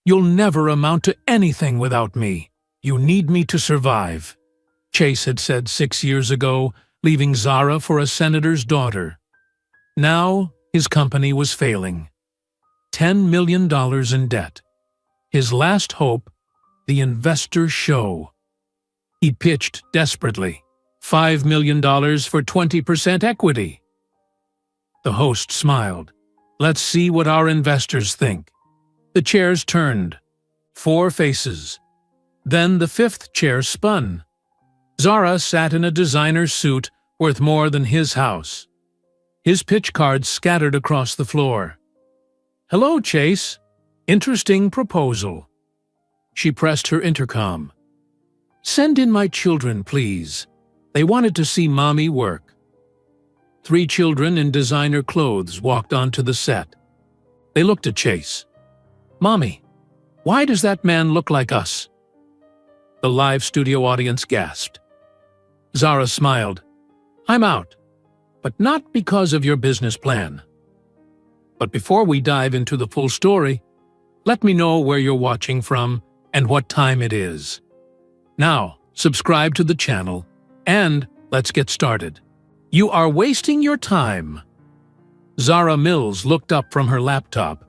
You'll never amount to anything without me. You need me to survive," Chase had said 6 years ago, leaving Zara for a senator's daughter. Now his company was failing. $10 million in debt. His last hope, the investor show. He pitched desperately, $5 million for 20% equity. The host smiled. "Let's see what our investors think." The chairs turned. 4 faces. Then the 5th chair spun. Zara sat in a designer suit worth more than his house. His pitch cards scattered across the floor. "Hello, Chase. Interesting proposal." She pressed her intercom. "Send in my children, please. They wanted to see Mommy work." 3 children in designer clothes walked onto the set. They looked at Chase. "Mommy, why does that man look like us?" The live studio audience gasped. Zara smiled. "I'm out, but not because of your business plan. But before we dive into the full story, let me know where you're watching from and what time it is. Now, subscribe to the channel, and let's get started. You are wasting your time." Zara Mills looked up from her laptop.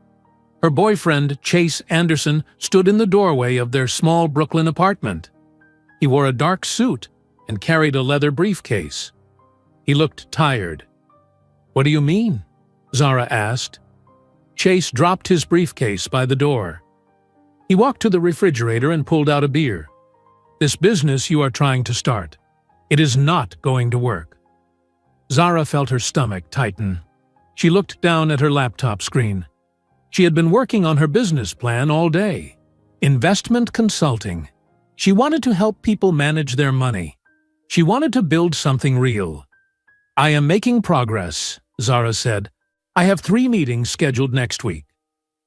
Her boyfriend, Chase Anderson, stood in the doorway of their small Brooklyn apartment. He wore a dark suit and carried a leather briefcase. He looked tired. "What do you mean?" Zara asked. Chase dropped his briefcase by the door. He walked to the refrigerator and pulled out a beer. "This business you are trying to start, it is not going to work." Zara felt her stomach tighten. She looked down at her laptop screen. She had been working on her business plan all day. Investment consulting. She wanted to help people manage their money. She wanted to build something real. "I am making progress," Zara said. "I have 3 meetings scheduled next week."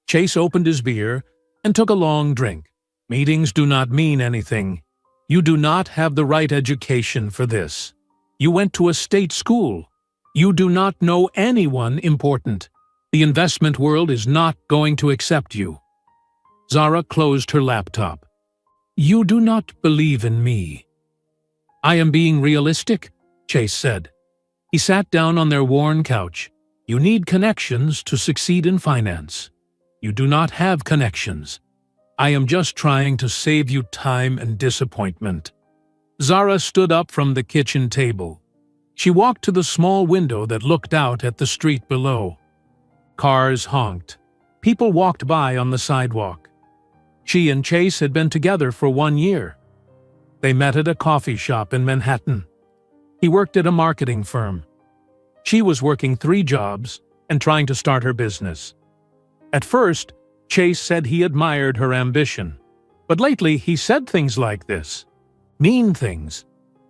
Chase opened his beer and took a long drink. "Meetings do not mean anything. You do not have the right education for this. You went to a state school. You do not know anyone important. The investment world is not going to accept you." Zara closed her laptop. "You do not believe in me." "I am being realistic," Chase said. He sat down on their worn couch. "You need connections to succeed in finance. You do not have connections. I am just trying to save you time and disappointment." Zara stood up from the kitchen table. She walked to the small window that looked out at the street below. Cars honked. People walked by on the sidewalk. She and Chase had been together for 1 year. They met at a coffee shop in Manhattan. He worked at a marketing firm. She was working 3 jobs and trying to start her business. At first, Chase said he admired her ambition. But lately he said things like this. Mean things.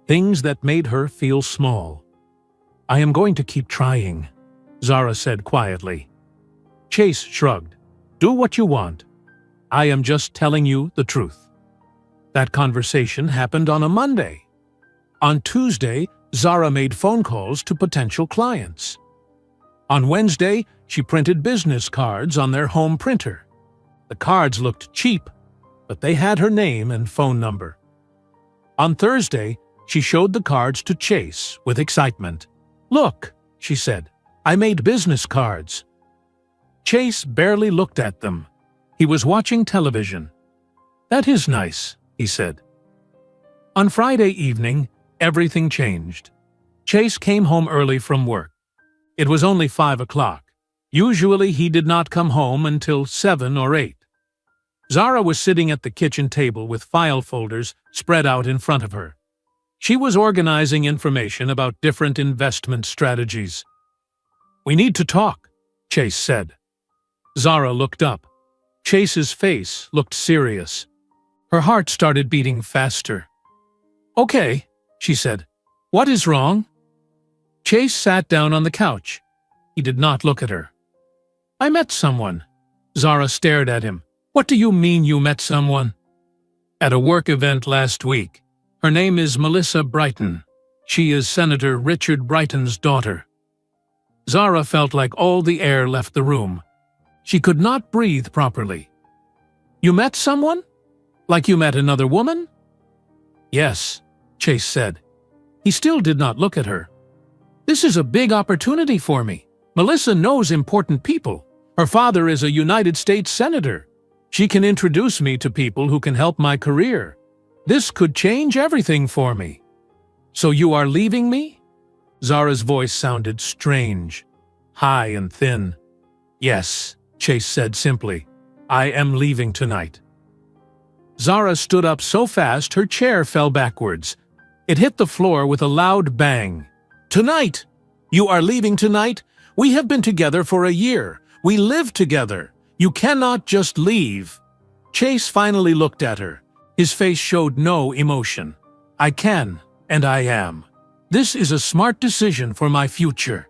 Things that made her feel small. "I am going to keep trying," Zara said quietly. Chase shrugged. "Do what you want. I am just telling you the truth." That conversation happened on a Monday. On Tuesday, Zara made phone calls to potential clients. On Wednesday, she printed business cards on their home printer. The cards looked cheap, but they had her name and phone number. On Thursday, she showed the cards to Chase with excitement. "Look," she said, "I made business cards." Chase barely looked at them. He was watching television. "That is nice," he said. On Friday evening, everything changed. Chase came home early from work. It was only 5 o'clock. Usually he did not come home until 7 or 8. Zara was sitting at the kitchen table with file folders spread out in front of her. She was organizing information about different investment strategies. "We need to talk," Chase said. Zara looked up. Chase's face looked serious. Her heart started beating faster. "Okay," she said. "What is wrong?" Chase sat down on the couch. He did not look at her. "I met someone." Zara stared at him. "What do you mean you met someone?" "At a work event last week. Her name is Melissa Brighton. She is Senator Richard Brighton's daughter." Zara felt like all the air left the room. She could not breathe properly. You met someone? Like you met another woman? Yes, Chase said. He still did not look at her. This is a big opportunity for me. Melissa knows important people. Her father is a United States Senator. She can introduce me to people who can help my career. This could change everything for me. So you are leaving me? Zara's voice sounded strange, high and thin. Yes, Chase said simply. I am leaving tonight. Zara stood up so fast her chair fell backwards. It hit the floor with a loud bang. Tonight! You are leaving tonight? We have been together for a year. We live together. You cannot just leave. Chase finally looked at her. His face showed no emotion. I can, and I am. This is a smart decision for my future.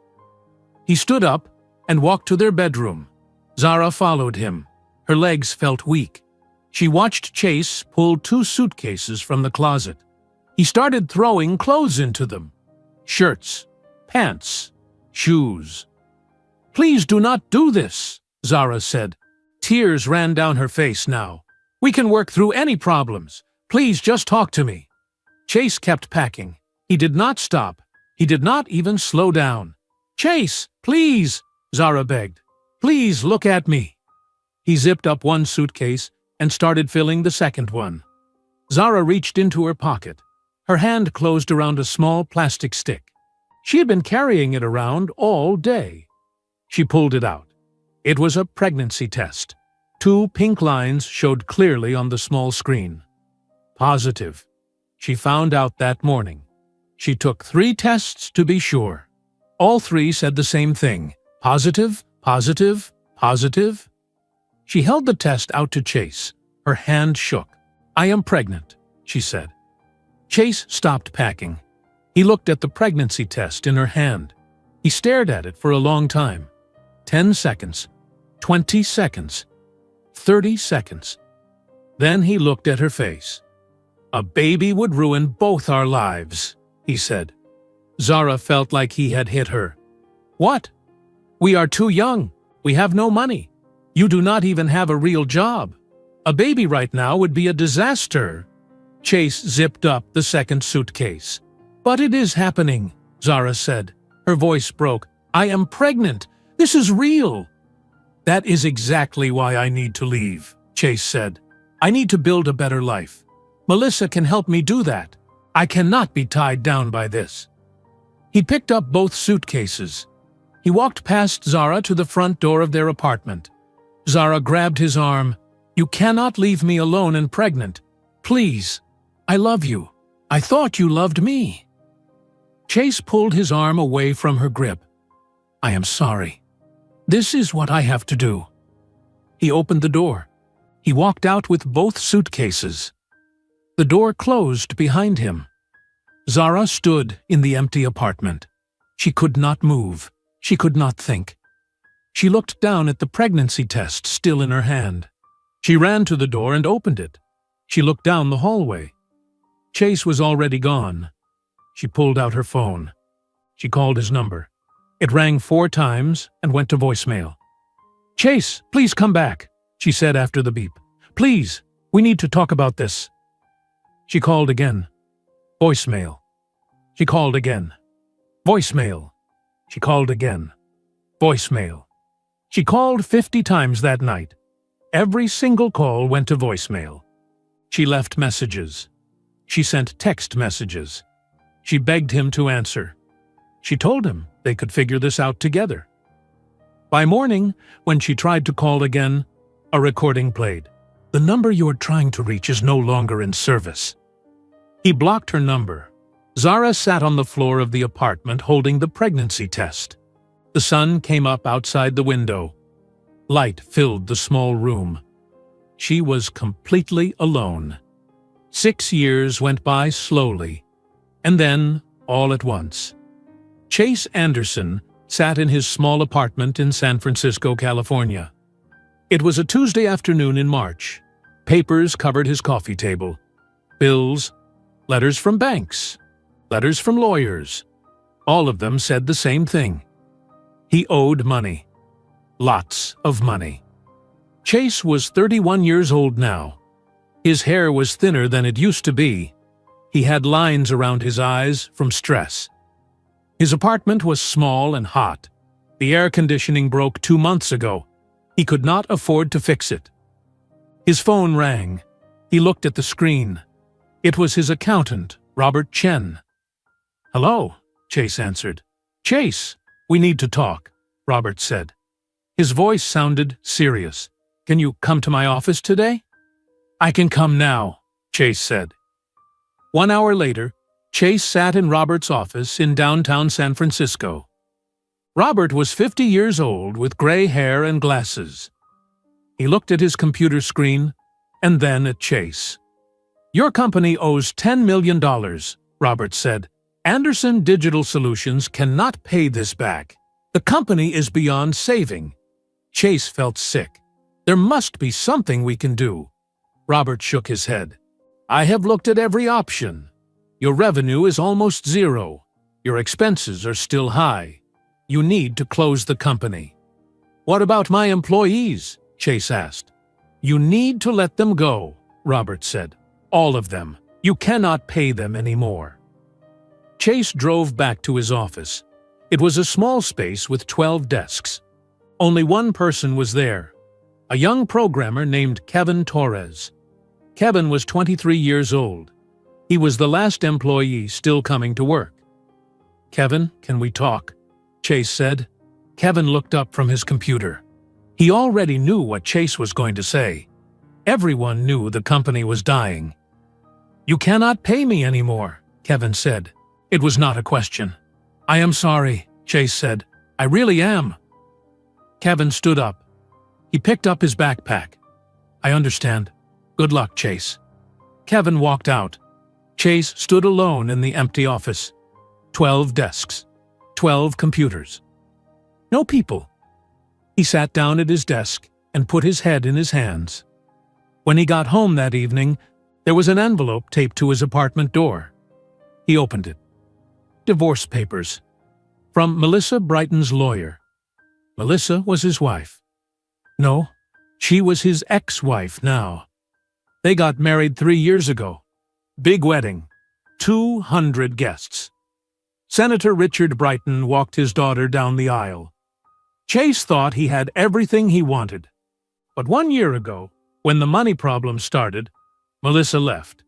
He stood up and walked to their bedroom. Zara followed him. Her legs felt weak. She watched Chase pull 2 suitcases from the closet. He started throwing clothes into them. Shirts, pants, shoes. Please do not do this, Zara said. Tears ran down her face now. We can work through any problems. Please just talk to me. Chase kept packing. He did not stop. He did not even slow down. Chase, please, Zara begged. Please look at me. He zipped up one suitcase and started filling the second one. Zara reached into her pocket. Her hand closed around a small plastic stick. She had been carrying it around all day. She pulled it out. It was a pregnancy test. 2 pink lines showed clearly on the small screen. Positive. She found out that morning. She took 3 tests to be sure. All 3 said the same thing. Positive, positive, positive. She held the test out to Chase. Her hand shook. I am pregnant, she said. Chase stopped packing. He looked at the pregnancy test in her hand. He stared at it for a long time. 10 seconds, 20 seconds, 30 seconds. Then he looked at her face. A baby would ruin both our lives, he said. Zara felt like he had hit her. What? We are too young. We have no money. You do not even have a real job. A baby right now would be a disaster. Chase zipped up the second suitcase. But it is happening, Zara said. Her voice broke. I am pregnant. This is real. That is exactly why I need to leave, Chase said. I need to build a better life. Melissa can help me do that. I cannot be tied down by this. He picked up both suitcases. He walked past Zara to the front door of their apartment. Zara grabbed his arm. You cannot leave me alone and pregnant. Please. I love you. I thought you loved me. Chase pulled his arm away from her grip. I am sorry. This is what I have to do. He opened the door. He walked out with both suitcases. The door closed behind him. Zara stood in the empty apartment. She could not move. She could not think. She looked down at the pregnancy test still in her hand. She ran to the door and opened it. She looked down the hallway. Chase was already gone. She pulled out her phone. She called his number. It rang 4 times and went to voicemail. Chase, please come back, she said after the beep. Please, we need to talk about this. She called again. Voicemail. She called again. Voicemail. She called again. Voicemail. She called 50 times that night. Every single call went to voicemail. She left messages. She sent text messages. She begged him to answer. She told him they could figure this out together. By morning, when she tried to call again, a recording played. The number you are trying to reach is no longer in service. He blocked her number. Zara sat on the floor of the apartment holding the pregnancy test. The sun came up outside the window. Light filled the small room. She was completely alone. 6 years went by slowly, and then, all at once. Chase Anderson sat in his small apartment in San Francisco, California. It was a Tuesday afternoon in March. Papers covered his coffee table. Bills, letters from banks, letters from lawyers. All of them said the same thing. He owed money. Lots of money. Chase was 31 years old now. His hair was thinner than it used to be. He had lines around his eyes from stress. His apartment was small and hot. The air conditioning broke 2 months ago. He could not afford to fix it. His phone rang. He looked at the screen. It was his accountant, Robert Chen. "Hello," Chase answered. "Chase, we need to talk," Robert said. His voice sounded serious. "Can you come to my office today?" "I can come now," Chase said. 1 hour later, Chase sat in Robert's office in downtown San Francisco. Robert was 50 years old with gray hair and glasses. He looked at his computer screen and then at Chase. "Your company owes $10 million, Robert said. "Anderson Digital Solutions cannot pay this back. The company is beyond saving." Chase felt sick. "There must be something we can do." Robert shook his head. "I have looked at every option. Your revenue is almost zero. Your expenses are still high. You need to close the company." "What about my employees?" Chase asked. "You need to let them go," Robert said. "All of them. You cannot pay them anymore." Chase drove back to his office. It was a small space with 12 desks. Only one person was there, a young programmer named Kevin Torres. Kevin was 23 years old. He was the last employee still coming to work. "Kevin, can we talk?" Chase said. Kevin looked up from his computer. He already knew what Chase was going to say. Everyone knew the company was dying. "You cannot pay me anymore," Kevin said. It was not a question. "I am sorry," Chase said. "I really am." Kevin stood up. He picked up his backpack. "I understand. Good luck, Chase." Kevin walked out. Chase stood alone in the empty office. 12 desks. 12 computers. No people. He sat down at his desk and put his head in his hands. When he got home that evening, there was an envelope taped to his apartment door. He opened it. Divorce papers. From Melissa Brighton's lawyer. Melissa was his wife. No, she was his ex-wife now. They got married 3 years ago. Big wedding. 200 guests. Senator Richard Brighton walked his daughter down the aisle. Chase thought he had everything he wanted. But 1 year ago, when the money problem started, Melissa left.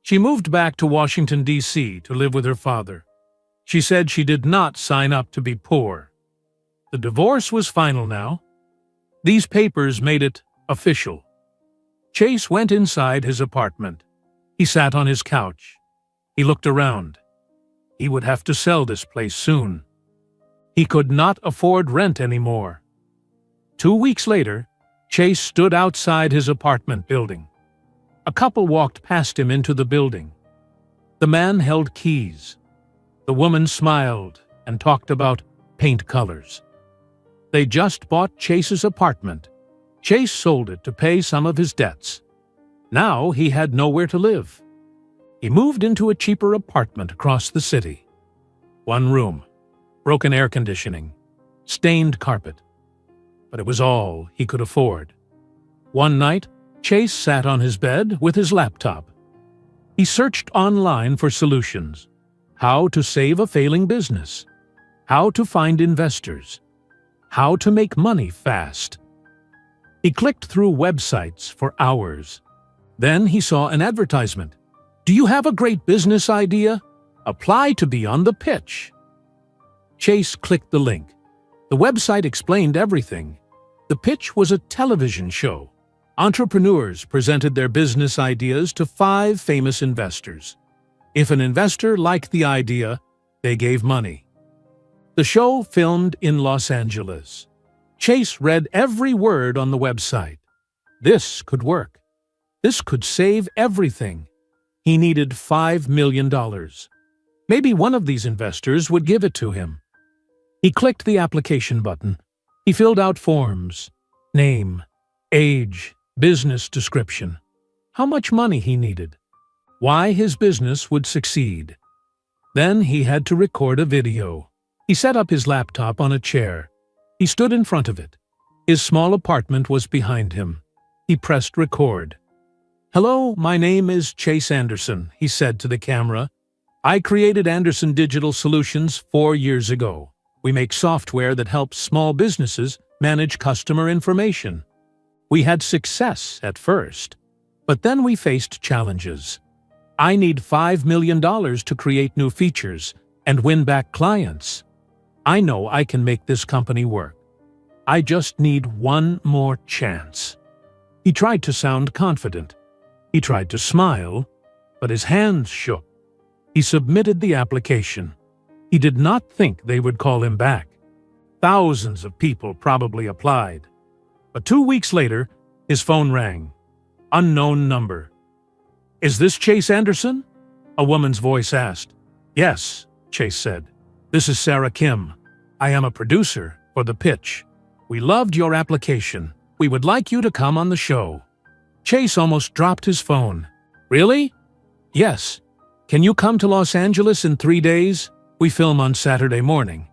She moved back to Washington, D.C. to live with her father. She said she did not sign up to be poor. The divorce was final now. These papers made it official. Chase went inside his apartment. He sat on his couch. He looked around. He would have to sell this place soon. He could not afford rent anymore. 2 weeks later, Chase stood outside his apartment building. A couple walked past him into the building. The man held keys. The woman smiled and talked about paint colors. They just bought Chase's apartment. Chase sold it to pay some of his debts. Now he had nowhere to live. He moved into a cheaper apartment across the city. 1 room, broken air conditioning, stained carpet. But it was all he could afford. One night, Chase sat on his bed with his laptop. He searched online for solutions. How to save a failing business. How to find investors. How to make money fast. He clicked through websites for hours. Then he saw an advertisement. "Do you have a great business idea? Apply to be on the pitch." Chase clicked the link. The website explained everything. The pitch was a television show. Entrepreneurs presented their business ideas to 5 famous investors. If an investor liked the idea, they gave money. The show filmed in Los Angeles. Chase read every word on the website. This could work. This could save everything. He needed $5 million. Maybe one of these investors would give it to him. He clicked the application button. He filled out forms. Name, age, business description. How much money he needed. Why his business would succeed. Then he had to record a video. He set up his laptop on a chair. He stood in front of it. His small apartment was behind him. He pressed record. "Hello, my name is Chase Anderson," he said to the camera. "I created Anderson Digital Solutions 4 years ago. We make software that helps small businesses manage customer information. We had success at first, but then we faced challenges. I need $5 million to create new features and win back clients. I know I can make this company work. I just need one more chance." He tried to sound confident. He tried to smile, but his hands shook. He submitted the application. He did not think they would call him back. Thousands of people probably applied. But 2 weeks later, his phone rang. Unknown number. "Is this Chase Anderson?" a woman's voice asked. "Yes," Chase said. "This is Sarah Kim. I am a producer for The Pitch. We loved your application. We would like you to come on the show." Chase almost dropped his phone. "Really?" "Yes. Can you come to Los Angeles in 3 days? We film on Saturday morning."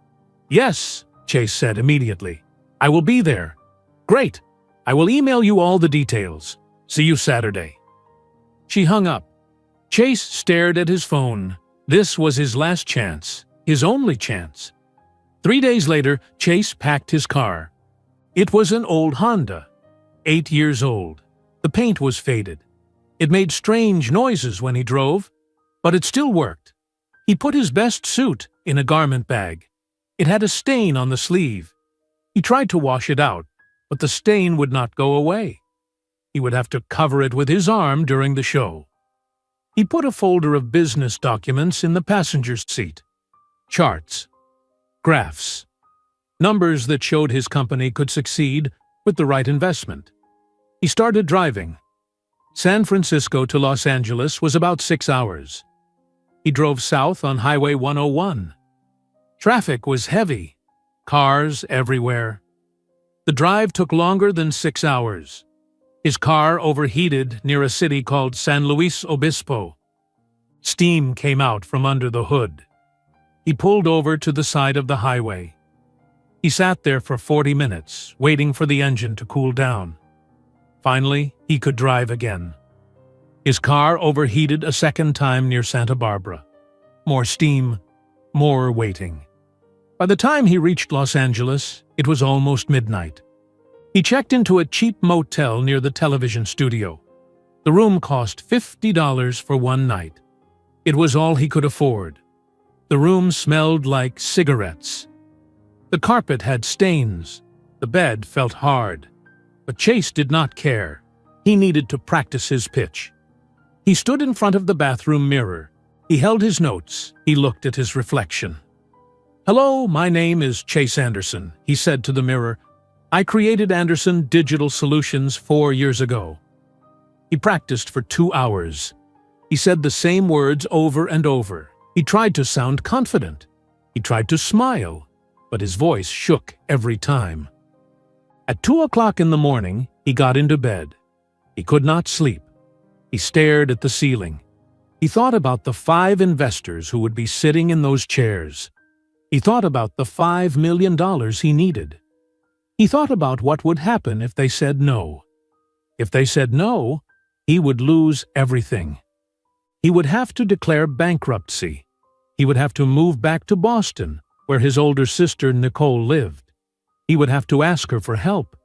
"Yes," Chase said immediately. "I will be there." "Great. I will email you all the details. See you Saturday." She hung up. Chase stared at his phone. This was his last chance, his only chance. 3 days later, Chase packed his car. It was an old Honda, 8 years old. The paint was faded. It made strange noises when he drove, but it still worked. He put his best suit in a garment bag. It had a stain on the sleeve. He tried to wash it out, but the stain would not go away. He would have to cover it with his arm during the show. He put a folder of business documents in the passenger's seat. Charts, graphs, numbers that showed his company could succeed with the right investment. He started driving. San Francisco to Los Angeles was about 6 hours. He drove south on Highway 101. Traffic was heavy, cars everywhere. The drive took longer than 6 hours. His car overheated near a city called San Luis Obispo. Steam came out from under the hood. He pulled over to the side of the highway. He sat there for 40 minutes, waiting for the engine to cool down. Finally, he could drive again. His car overheated a second time near Santa Barbara. More steam, more waiting. By the time he reached Los Angeles, it was almost midnight. He checked into a cheap motel near the television studio. The room cost $50 for one night. It was all he could afford. The room smelled like cigarettes. The carpet had stains. The bed felt hard. But Chase did not care. He needed to practice his pitch. He stood in front of the bathroom mirror. He held his notes. He looked at his reflection. "Hello, my name is Chase Anderson," he said to the mirror. "I created Anderson Digital Solutions 4 years ago." He practiced for 2 hours. He said the same words over and over. He tried to sound confident. He tried to smile, but his voice shook every time. At 2 o'clock in the morning, he got into bed. He could not sleep. He stared at the ceiling. He thought about the 5 investors who would be sitting in those chairs. He thought about the $5 million he needed. He thought about what would happen if they said no. If they said no, he would lose everything. He would have to declare bankruptcy. He would have to move back to Boston, where his older sister Nicole lived. He would have to ask her for help.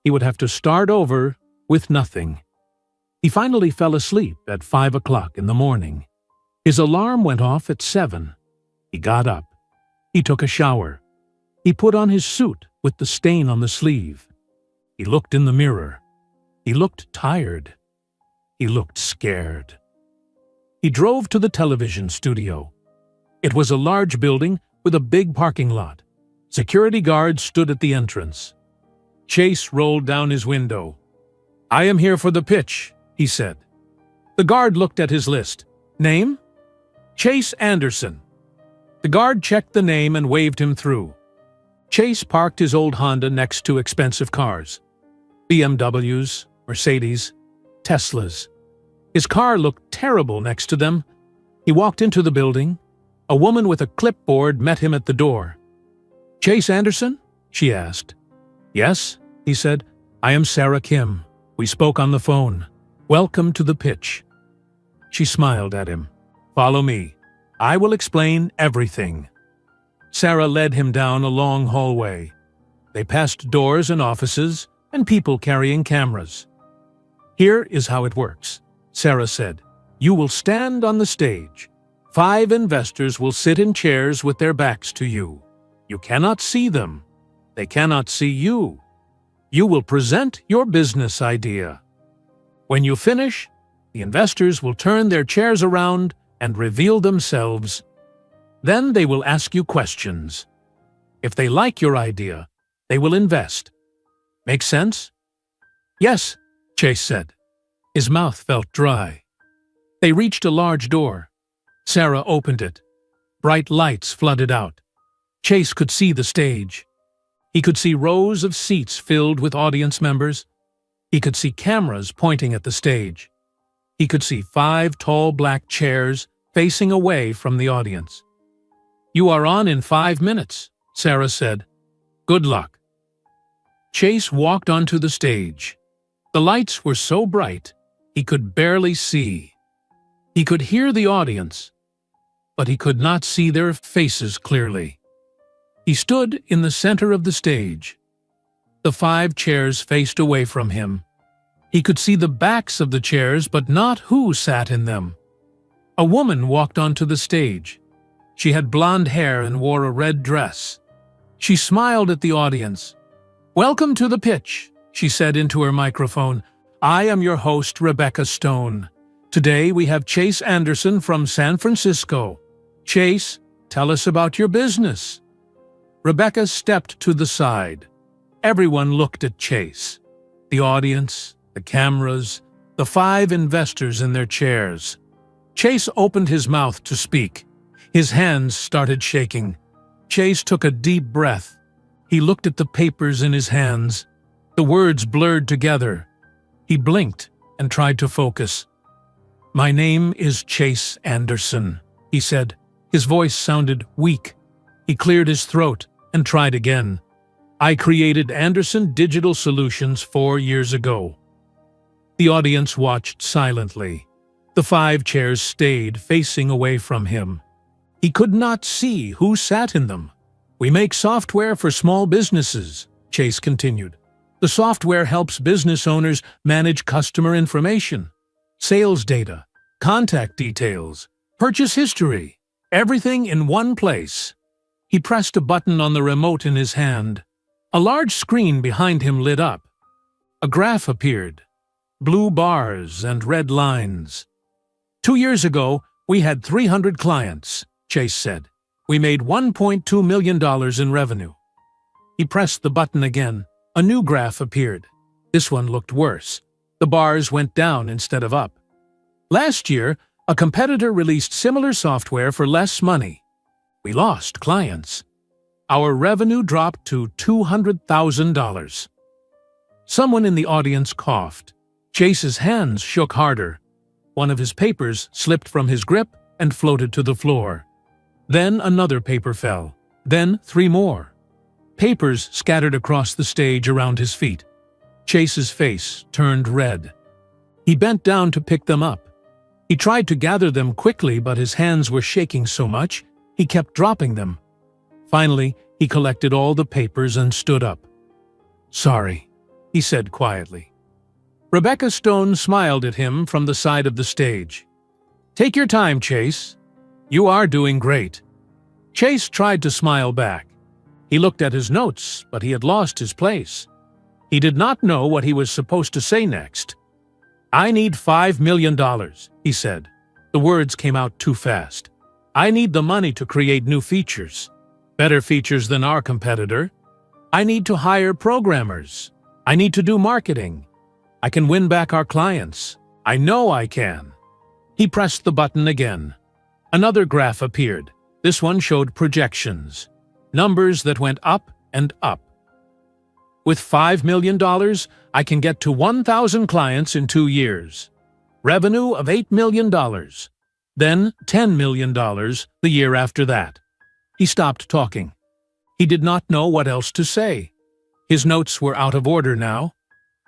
He would have to start over with nothing. He finally fell asleep at 5 o'clock in the morning. His alarm went off at 7. He got up. He took a shower. He put on his suit with the stain on the sleeve. He looked in the mirror. He looked tired. He looked scared. He drove to the television studio. It was a large building with a big parking lot. Security guards stood at the entrance. Chase rolled down his window. "I am here for the pitch," he said. The guard looked at his list. "Name?" "Chase Anderson." The guard checked the name and waved him through. Chase parked his old Honda next to expensive cars. BMWs, Mercedes, Teslas. His car looked terrible next to them. He walked into the building. A woman with a clipboard met him at the door. "Chase Anderson?" she asked. "Yes," he said. "I am Sarah Kim. We spoke on the phone. Welcome to the pitch." She smiled at him. "Follow me. I will explain everything." Sarah led him down a long hallway. They passed doors and offices and people carrying cameras. "Here is how it works," Sarah said. "You will stand on the stage. 5 investors will sit in chairs with their backs to you. You cannot see them. They cannot see you. You will present your business idea. When you finish, the investors will turn their chairs around and reveal themselves. Then they will ask you questions. If they like your idea, they will invest. Make sense?" "Yes," Chase said. His mouth felt dry. They reached a large door. Sarah opened it. Bright lights flooded out. Chase could see the stage. He could see rows of seats filled with audience members. He could see cameras pointing at the stage. He could see 5 tall black chairs facing away from the audience. "You are on in 5 minutes," Sarah said. "Good luck." Chase walked onto the stage. The lights were so bright, he could barely see. He could hear the audience, but he could not see their faces clearly. He stood in the center of the stage. The 5 chairs faced away from him. He could see the backs of the chairs, but not who sat in them. A woman walked onto the stage. She had blonde hair and wore a red dress. She smiled at the audience. "Welcome to the pitch," she said into her microphone. "I am your host, Rebecca Stone. Today we have Chase Anderson from San Francisco. Chase, tell us about your business." Rebecca stepped to the side. Everyone looked at Chase. The audience, the cameras, the 5 investors in their chairs. Chase opened his mouth to speak. His hands started shaking. Chase took a deep breath. He looked at the papers in his hands. The words blurred together. He blinked and tried to focus. "My name is Chase Anderson," he said. His voice sounded weak. He cleared his throat and tried again. "I created Anderson Digital Solutions 4 years ago." The audience watched silently. The 5 chairs stayed facing away from him. He could not see who sat in them. "We make software for small businesses," Chase continued. "The software helps business owners manage customer information, sales data, contact details, purchase history, everything in one place." He pressed a button on the remote in his hand. A large screen behind him lit up. A graph appeared. Blue bars and red lines. "2 years ago, we had 300 clients," Chase said. "We made $1.2 million in revenue." He pressed the button again. A new graph appeared. This one looked worse. The bars went down instead of up. "Last year, a competitor released similar software for less money. We lost clients. Our revenue dropped to $200,000. Someone in the audience coughed. Chase's hands shook harder. One of his papers slipped from his grip and floated to the floor. Then another paper fell. Then 3 more. Papers scattered across the stage around his feet. Chase's face turned red. He bent down to pick them up. He tried to gather them quickly, but his hands were shaking so much, he kept dropping them. Finally, he collected all the papers and stood up. "Sorry," he said quietly. Rebecca Stone smiled at him from the side of the stage. "Take your time, Chase. You are doing great." Chase tried to smile back. He looked at his notes, but he had lost his place. He did not know what he was supposed to say next. "I need $5 million, he said. The words came out too fast. "I need the money to create new features. Better features than our competitor. I need to hire programmers. I need to do marketing. I can win back our clients. I know I can." He pressed the button again. Another graph appeared. This one showed projections. Numbers that went up and up. "With $5 million, I can get to 1,000 clients in 2 years. Revenue of $8 million. Then $10 million the year after that." He stopped talking. He did not know what else to say. His notes were out of order now.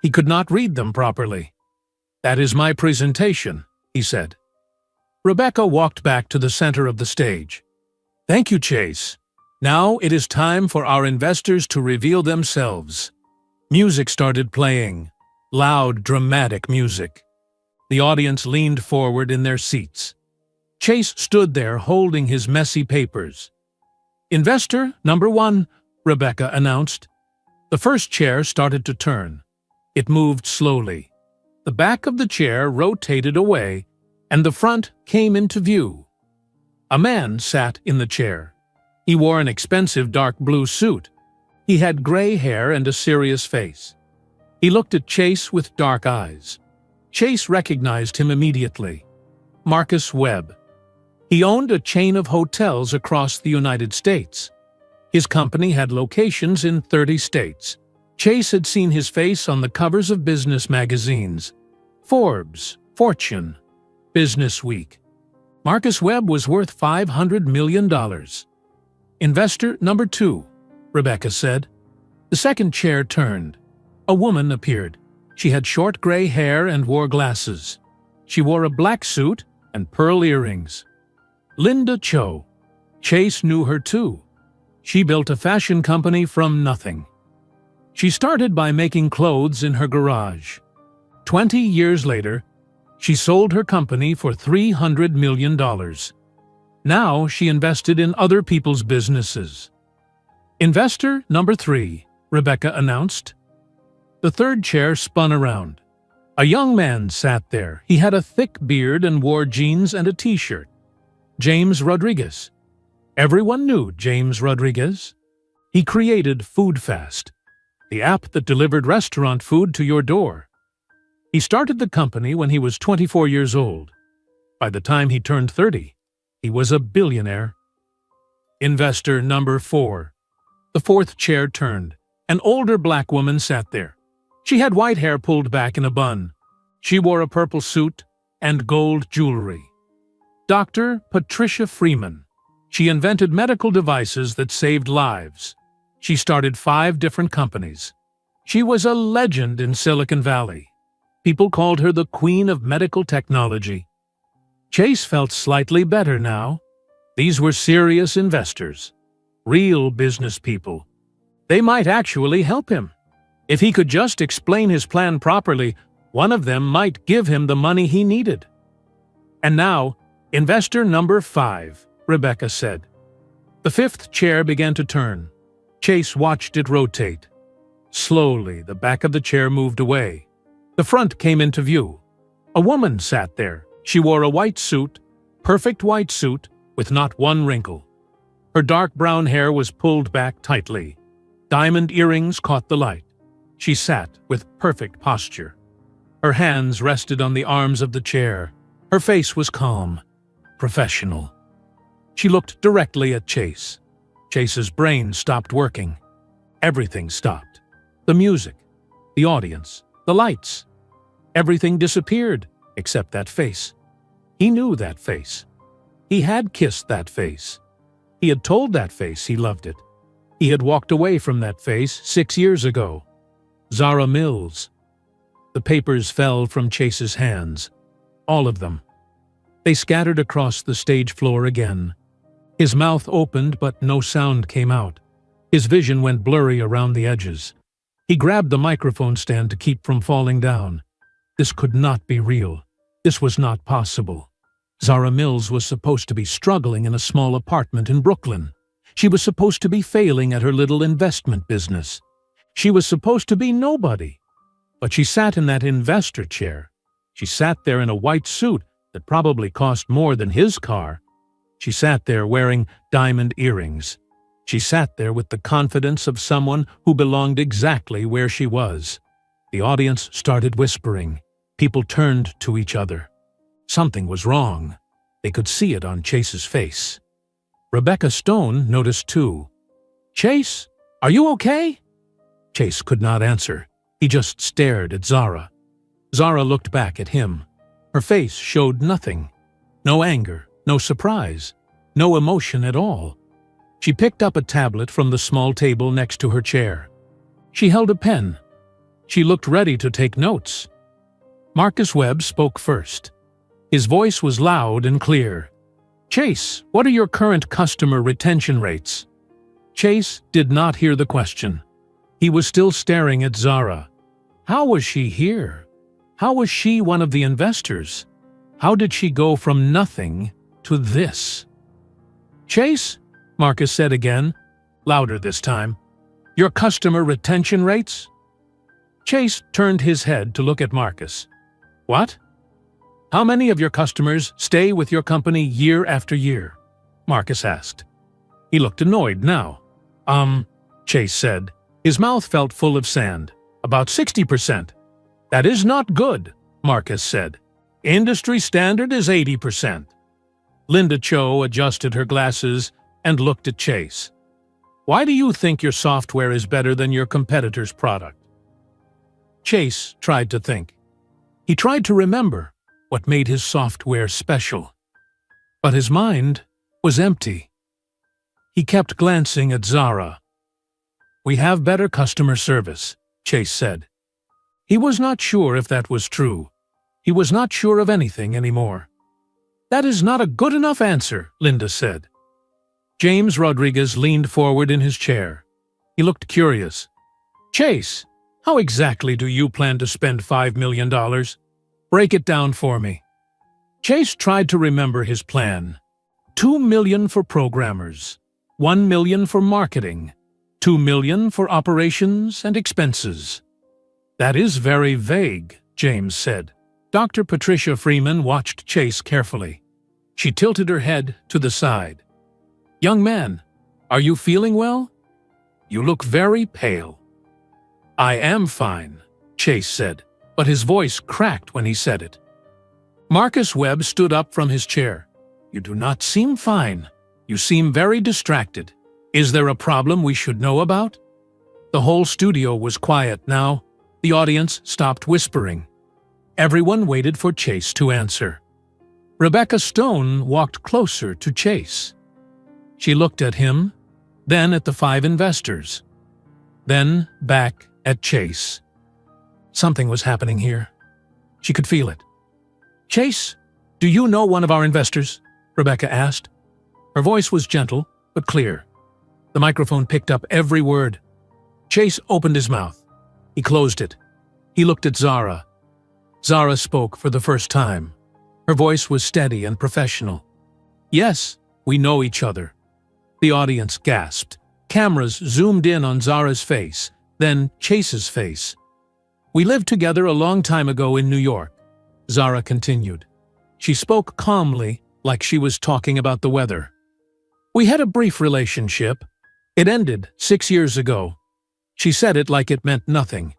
He could not read them properly. "That is my presentation," he said. Rebecca walked back to the center of the stage. "Thank you, Chase. Now it is time for our investors to reveal themselves." Music started playing. Loud, dramatic music. The audience leaned forward in their seats. Chase stood there holding his messy papers. "Investor number 1, Rebecca announced. The first chair started to turn. It moved slowly. The back of the chair rotated away, and the front came into view. A man sat in the chair. He wore an expensive dark blue suit. He had gray hair and a serious face. He looked at Chase with dark eyes. Chase recognized him immediately. Marcus Webb. He owned a chain of hotels across the United States. His company had locations in 30 states. Chase had seen his face on the covers of business magazines. Forbes, Fortune, Business Week. Marcus Webb was worth $500 million. "Investor number 2, Rebecca said. The second chair turned. A woman appeared. She had short gray hair and wore glasses. She wore a black suit and pearl earrings. Linda Cho. Chase knew her too. She built a fashion company from nothing. She started by making clothes in her garage. 20 years later, she sold her company for $300 million. Now she invested in other people's businesses. "Investor number 3, Rebecca announced. The third chair spun around. A young man sat there. He had a thick beard and wore jeans and a t-shirt. James Rodriguez. Everyone knew James Rodriguez. He created FoodFast, the app that delivered restaurant food to your door. He started the company when he was 24 years old. By the time he turned 30, he was a billionaire. Investor number 4. The fourth chair turned. An older black woman sat there. She had white hair pulled back in a bun. She wore a purple suit and gold jewelry. Dr. Patricia Freeman. She invented medical devices that saved lives. She started 5 different companies. She was a legend in Silicon Valley. People called her the Queen of Medical Technology. Chase felt slightly better now. These were serious investors. Real business people. They might actually help him. If he could just explain his plan properly, one of them might give him the money he needed. And now, investor number 5, Rebecca said. The fifth chair began to turn. Chase watched it rotate. Slowly, the back of the chair moved away. The front came into view. A woman sat there. She wore a white suit, perfect white suit, with not one wrinkle. Her dark brown hair was pulled back tightly. Diamond earrings caught the light. She sat with perfect posture. Her hands rested on the arms of the chair. Her face was calm, professional. She looked directly at Chase. Chase's brain stopped working. Everything stopped. The music, the audience, the lights. Everything disappeared except that face. He knew that face. He had kissed that face. He had told that face he loved it. He had walked away from that face 6 years ago. Zara Mills. The papers fell from Chase's hands. All of them. They scattered across the stage floor again. His mouth opened, but no sound came out. His vision went blurry around the edges. He grabbed the microphone stand to keep from falling down. This could not be real. This was not possible. Zara Mills was supposed to be struggling in a small apartment in Brooklyn. She was supposed to be failing at her little investment business. She was supposed to be nobody. But she sat in that investor chair. She sat there in a white suit that probably cost more than his car. She sat there wearing diamond earrings. She sat there with the confidence of someone who belonged exactly where she was. The audience started whispering. People turned to each other. Something was wrong. They could see it on Chase's face. Rebecca Stone noticed too. "Chase, are you okay?" Chase could not answer. He just stared at Zara. Zara looked back at him. Her face showed nothing. No anger, no surprise, no emotion at all. She picked up a tablet from the small table next to her chair. She held a pen. She looked ready to take notes. Marcus Webb spoke first. His voice was loud and clear. "Chase, what are your current customer retention rates?" Chase did not hear the question. He was still staring at Zara. How was she here? How was she one of the investors? How did she go from nothing to this? "Chase," Marcus said again, louder this time, "your customer retention rates?" Chase turned his head to look at Marcus. "What?" "How many of your customers stay with your company year after year?" Marcus asked. He looked annoyed now. Chase said. His mouth felt full of sand. "About 60%. "That is not good," Marcus said. "Industry standard is 80%. Linda Cho adjusted her glasses and looked at Chase. "Why do you think your software is better than your competitor's product?" Chase tried to think. He tried to remember what made his software special. But his mind was empty. He kept glancing at Zara. "We have better customer service," Chase said. He was not sure if that was true. He was not sure of anything anymore. "That is not a good enough answer," Linda said. James Rodriguez leaned forward in his chair. He looked curious. "Chase, how exactly do you plan to spend $5 million? Break it down for me." Chase tried to remember his plan. $2 million for programmers, $1 million for marketing, $2 million for operations and expenses. "That is very vague," James said. Dr. Patricia Freeman watched Chase carefully. She tilted her head to the side. "Young man, are you feeling well? You look very pale." "I am fine," Chase said, but his voice cracked when he said it. Marcus Webb stood up from his chair. "You do not seem fine. You seem very distracted. Is there a problem we should know about?" The whole studio was quiet now. The audience stopped whispering. Everyone waited for Chase to answer. Rebecca Stone walked closer to Chase. She looked at him, then at the 5 investors, then back at Chase. Something was happening here. She could feel it. "Chase, do you know one of our investors?" Rebecca asked. Her voice was gentle, but clear. The microphone picked up every word. Chase opened his mouth. He closed it. He looked at Zara. Zara spoke for the first time. Her voice was steady and professional. "Yes, we know each other." The audience gasped. Cameras zoomed in on Zara's face, then Chase's face. "We lived together a long time ago in New York," Zara continued. She spoke calmly, like she was talking about the weather. "We had a brief relationship. It ended 6 years ago." She said it like it meant nothing.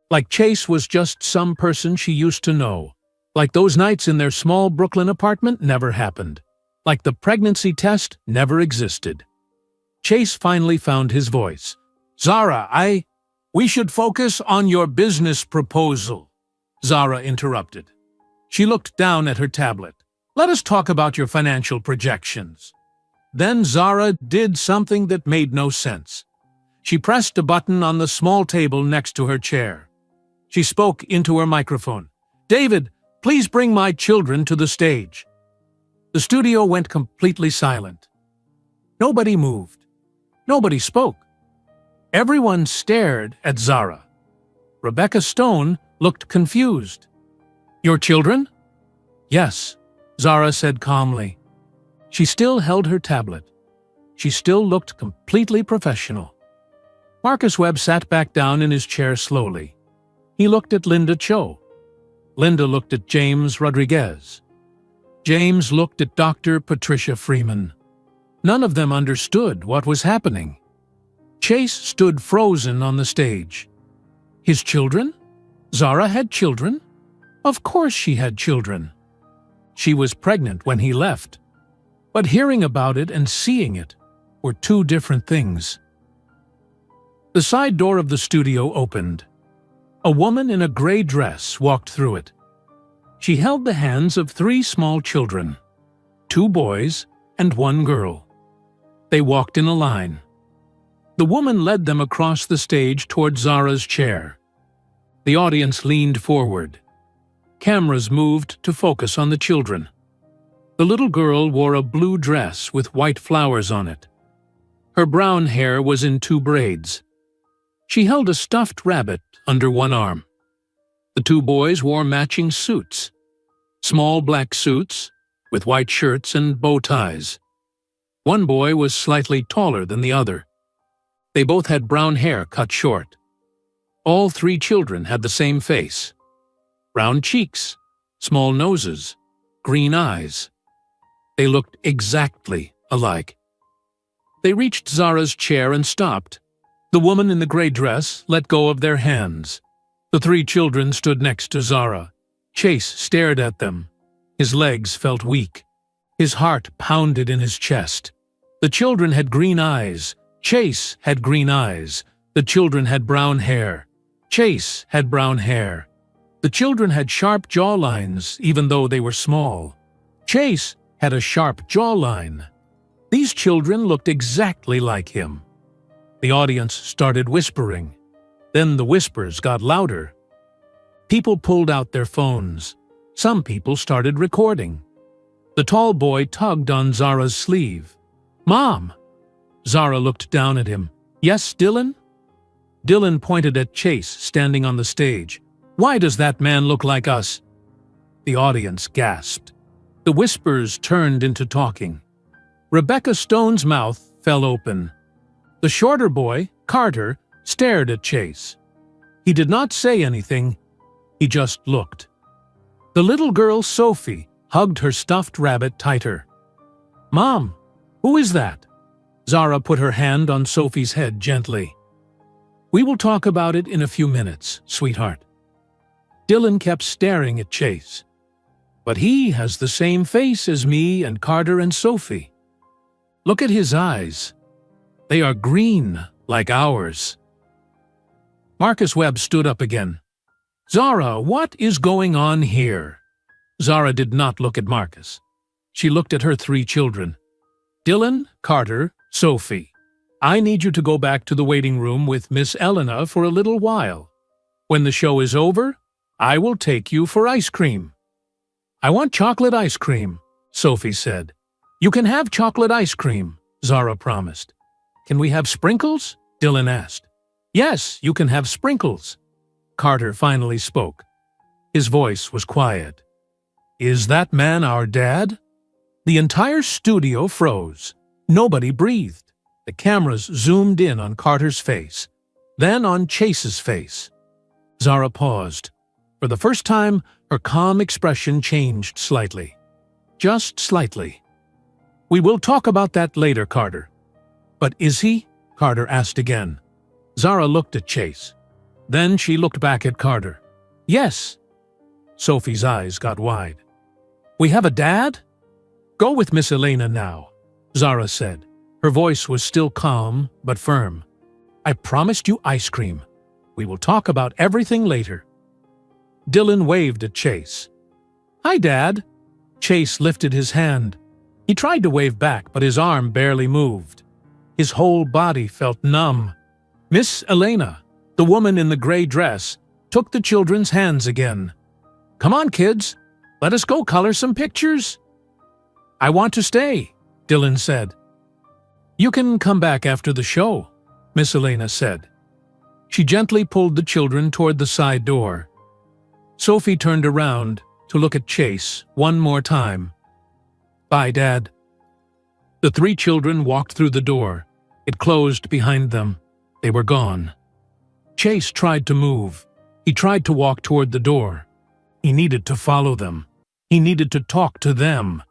Like Chase was just some person she used to know. Like those nights in their small Brooklyn apartment never happened. Like the pregnancy test never existed. Chase finally found his voice. "Zara, we should focus on your business proposal," Zara interrupted. She looked down at her tablet. "Let us talk about your financial projections." Then Zara did something that made no sense. She pressed a button on the small table next to her chair. She spoke into her microphone. "David, please bring my children to the stage." The studio went completely silent. Nobody moved. Nobody spoke. Everyone stared at Zara. Rebecca Stone looked confused. "Your children?" "Yes," Zara said calmly. She still held her tablet. She still looked completely professional. Marcus Webb sat back down in his chair slowly. He looked at Linda Cho. Linda looked at James Rodriguez. James looked at Dr. Patricia Freeman. None of them understood what was happening. Chase stood frozen on the stage. His children? Zara had children? Of course she had children. She was pregnant when he left. But hearing about it and seeing it were two different things. The side door of the studio opened. A woman in a gray dress walked through it. She held the hands of 3 small children, 2 boys and 1 girl. They walked in a line. The woman led them across the stage toward Zara's chair. The audience leaned forward. Cameras moved to focus on the children. The little girl wore a blue dress with white flowers on it. Her brown hair was in 2 braids. She held a stuffed rabbit under one arm. The 2 boys wore matching suits. Small black suits with white shirts and bow ties. One boy was slightly taller than the other. They both had brown hair cut short. All 3 children had the same face. Round cheeks, small noses, green eyes. They looked exactly alike. They reached Zara's chair and stopped. The woman in the gray dress let go of their hands. The 3 children stood next to Zara. Chase stared at them. His legs felt weak. His heart pounded in his chest. The children had green eyes. Chase had green eyes. The children had brown hair. Chase had brown hair. The children had sharp jawlines, even though they were small. Chase had a sharp jawline. These children looked exactly like him. The audience started whispering. Then the whispers got louder. People pulled out their phones. Some people started recording. The tall boy tugged on Zara's sleeve. "Mom!" Zara looked down at him. "Yes, Dylan?" Dylan pointed at Chase standing on the stage. "Why does that man look like us?" The audience gasped. The whispers turned into talking. Rebecca Stone's mouth fell open. The shorter boy, Carter, stared at Chase. He did not say anything. He just looked. The little girl, Sophie, hugged her stuffed rabbit tighter. "Mom, who is that?" Zara put her hand on Sophie's head gently. "We will talk about it in a few minutes, sweetheart." Dylan kept staring at Chase. "But he has the same face as me and Carter and Sophie. Look at his eyes. They are green, like ours." Marcus Webb stood up again. "Zara, what is going on here?" Zara did not look at Marcus. She looked at her 3 children. "Dylan, Carter, Sophie, I need you to go back to the waiting room with Miss Elena for a little while. When the show is over, I will take you for ice cream." "I want chocolate ice cream," Sophie said. "You can have chocolate ice cream," Zara promised. "Can we have sprinkles?" Dylan asked. "Yes, you can have sprinkles." Carter finally spoke. His voice was quiet. "Is that man our dad?" The entire studio froze. Nobody breathed. The cameras zoomed in on Carter's face, then on Chase's face. Zara paused. For the first time, her calm expression changed slightly. Just slightly. "We will talk about that later, Carter." "But is he?" Carter asked again. Zara looked at Chase. Then she looked back at Carter. "Yes." Sophie's eyes got wide. "We have a dad?" "Go with Miss Elena now," Zara said. Her voice was still calm but firm. "I promised you ice cream. We will talk about everything later." Dylan waved at Chase. "Hi, Dad." Chase lifted his hand. He tried to wave back, but his arm barely moved. His whole body felt numb. Miss Elena, the woman in the gray dress, took the children's hands again. "Come on, kids. Let us go color some pictures." "I want to stay," Dylan said. "You can come back after the show," Miss Elena said. She gently pulled the children toward the side door. Sophie turned around to look at Chase one more time. "Bye, Dad." The 3 children walked through the door. It closed behind them. They were gone. Chase tried to move. He tried to walk toward the door. He needed to follow them. He needed to talk to them.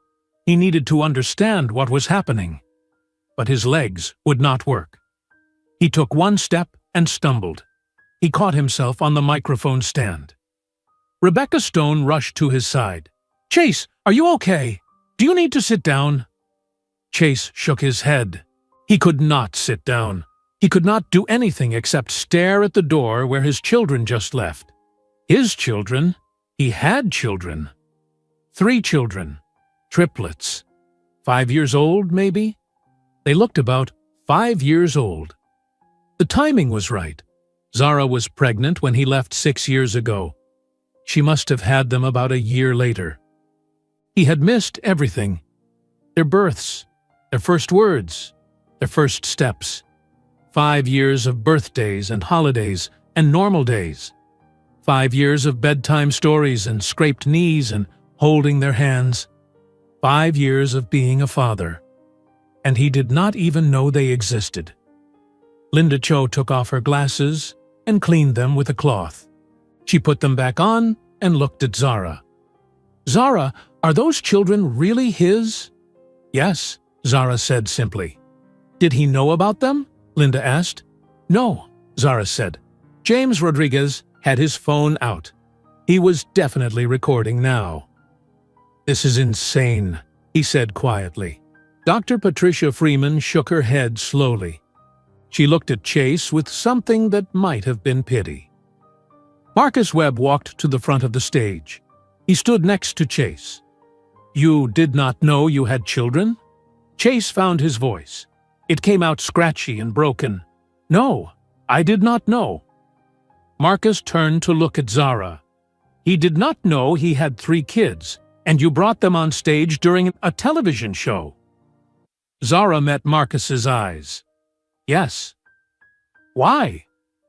He needed to understand what was happening. But his legs would not work. He took one step and stumbled. He caught himself on the microphone stand. Rebecca Stone rushed to his side. "Chase, are you okay? Do you need to sit down?" Chase shook his head. He could not sit down. He could not do anything except stare at the door where his children just left. His children? He had children. 3 children. Triplets. 5 years old, maybe? They looked about 5 years old. The timing was right. Zara was pregnant when he left 6 years ago. She must have had them about a year later. He had missed everything. Their births, their first words, their first steps. 5 years of birthdays and holidays and normal days. 5 years of bedtime stories and scraped knees and holding their hands. 5 years of being a father. And he did not even know they existed. Linda Cho took off her glasses and cleaned them with a cloth. She put them back on and looked at Zara. "Zara, are those children really his?" "Yes," Zara said simply. "Did he know about them?" Linda asked. "No," Zara said. James Rodriguez had his phone out. He was definitely recording now. "This is insane," he said quietly. Dr. Patricia Freeman shook her head slowly. She looked at Chase with something that might have been pity. Marcus Webb walked to the front of the stage. He stood next to Chase. "You did not know you had children?" Chase found his voice. It came out scratchy and broken. "No, I did not know." Marcus turned to look at Zara. "He did not know he had 3 kids, and you brought them on stage during a television show." Zara met Marcus's eyes. "Yes." "Why?"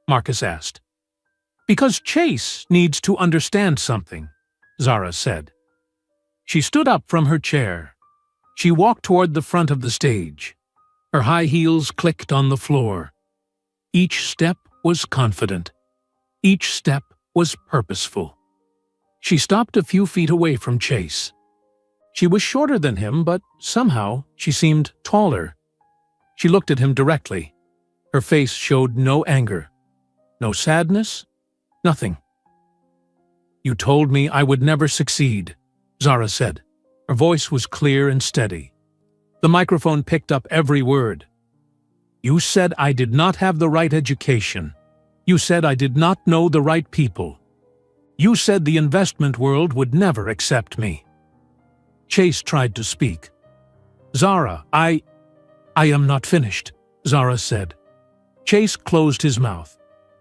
Marcus asked. "Because Chase needs to understand something," Zara said. She stood up from her chair. She walked toward the front of the stage. Her high heels clicked on the floor. Each step was confident. Each step was purposeful. She stopped a few feet away from Chase. She was shorter than him, but somehow she seemed taller. She looked at him directly. Her face showed no anger, no sadness, nothing. "You told me I would never succeed," Zara said. Her voice was clear and steady. The microphone picked up every word. "You said I did not have the right education. You said I did not know the right people. You said the investment world would never accept me." Chase tried to speak. "Zara, I am not finished," Zara said. Chase closed his mouth.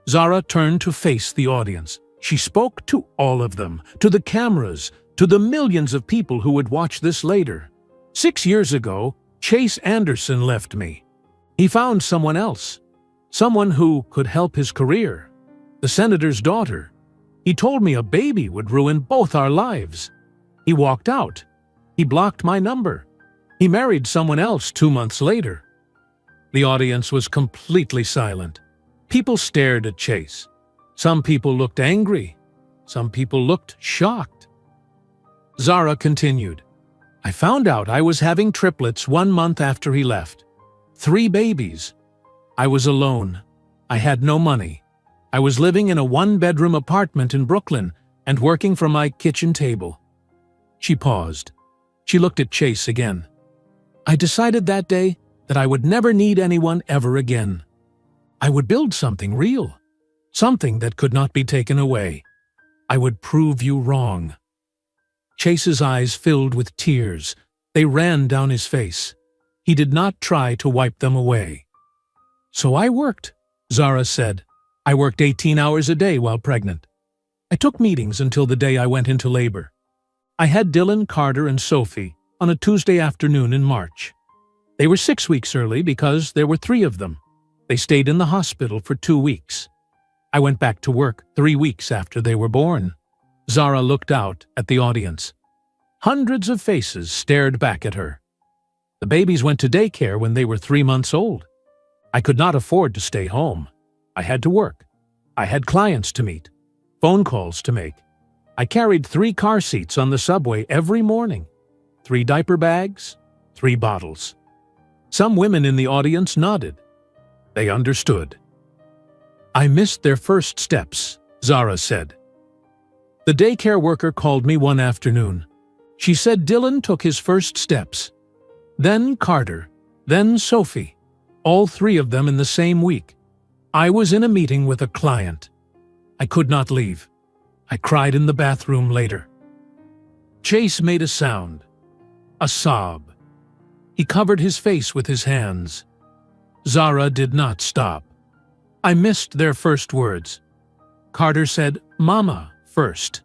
Zara turned to face the audience. She spoke to all of them, to the cameras, to the millions of people who would watch this later. 6 years ago, Chase Anderson left me. He found someone else, someone who could help his career, the senator's daughter. He told me a baby would ruin both our lives. He walked out. He blocked my number. He married someone else 2 months later. The audience was completely silent. People stared at Chase. Some people looked angry. Some people looked shocked. Zara continued. "I found out I was having triplets 1 month after he left. 3 babies. I was alone. I had no money. I was living in a 1-bedroom apartment in Brooklyn and working from my kitchen table." She paused. She looked at Chase again. "I decided that day that I would never need anyone ever again. I would build something real, something that could not be taken away. I would prove you wrong." Chase's eyes filled with tears. They ran down his face. He did not try to wipe them away. "So I worked," Zara said. "I worked 18 hours a day while pregnant. I took meetings until the day I went into labor. I had Dylan, Carter, and Sophie on a Tuesday afternoon in March. They were 6 weeks early because there were 3 of them. They stayed in the hospital for 2 weeks. I went back to work 3 weeks after they were born." Zara looked out at the audience. Hundreds of faces stared back at her. "The babies went to daycare when they were 3 months old. I could not afford to stay home. I had to work. I had clients to meet, phone calls to make. I carried 3 car seats on the subway every morning, 3 diaper bags, 3 bottles." Some women in the audience nodded. They understood. "I missed their first steps," Zara said. "The daycare worker called me one afternoon. She said Dylan took his first steps. Then Carter, then Sophie, all 3 of them in the same week. I was in a meeting with a client. I could not leave. I cried in the bathroom later." Chase made a sound, a sob. He covered his face with his hands. Zara did not stop. I missed their first words. Carter said, "Mama," first.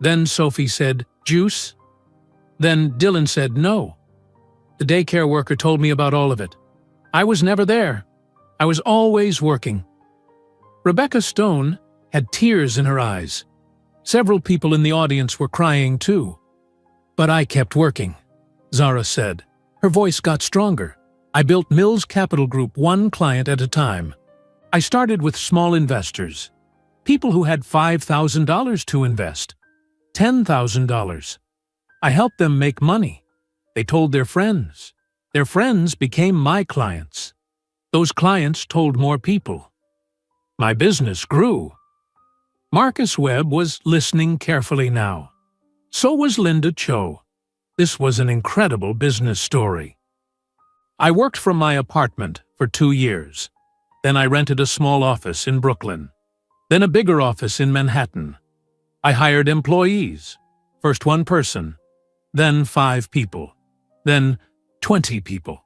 Then Sophie said, "Juice?" Then Dylan said, "No." The daycare worker told me about all of it. I was never there. I was always working. Rebecca Stone had tears in her eyes. Several people in the audience were crying too. "But I kept working," Zara said. Her voice got stronger. "I built Mills Capital Group one client at a time. I started with small investors, people who had $5,000 to invest, $10,000. I helped them make money. They told their friends. Their friends became my clients. Those clients told more people. My business grew." Marcus Webb was listening carefully now. So was Linda Cho. This was an incredible business story. "I worked from my apartment for 2 years. Then I rented a small office in Brooklyn. Then a bigger office in Manhattan. I hired employees. First 1 person. Then 5 people. Then 20 people.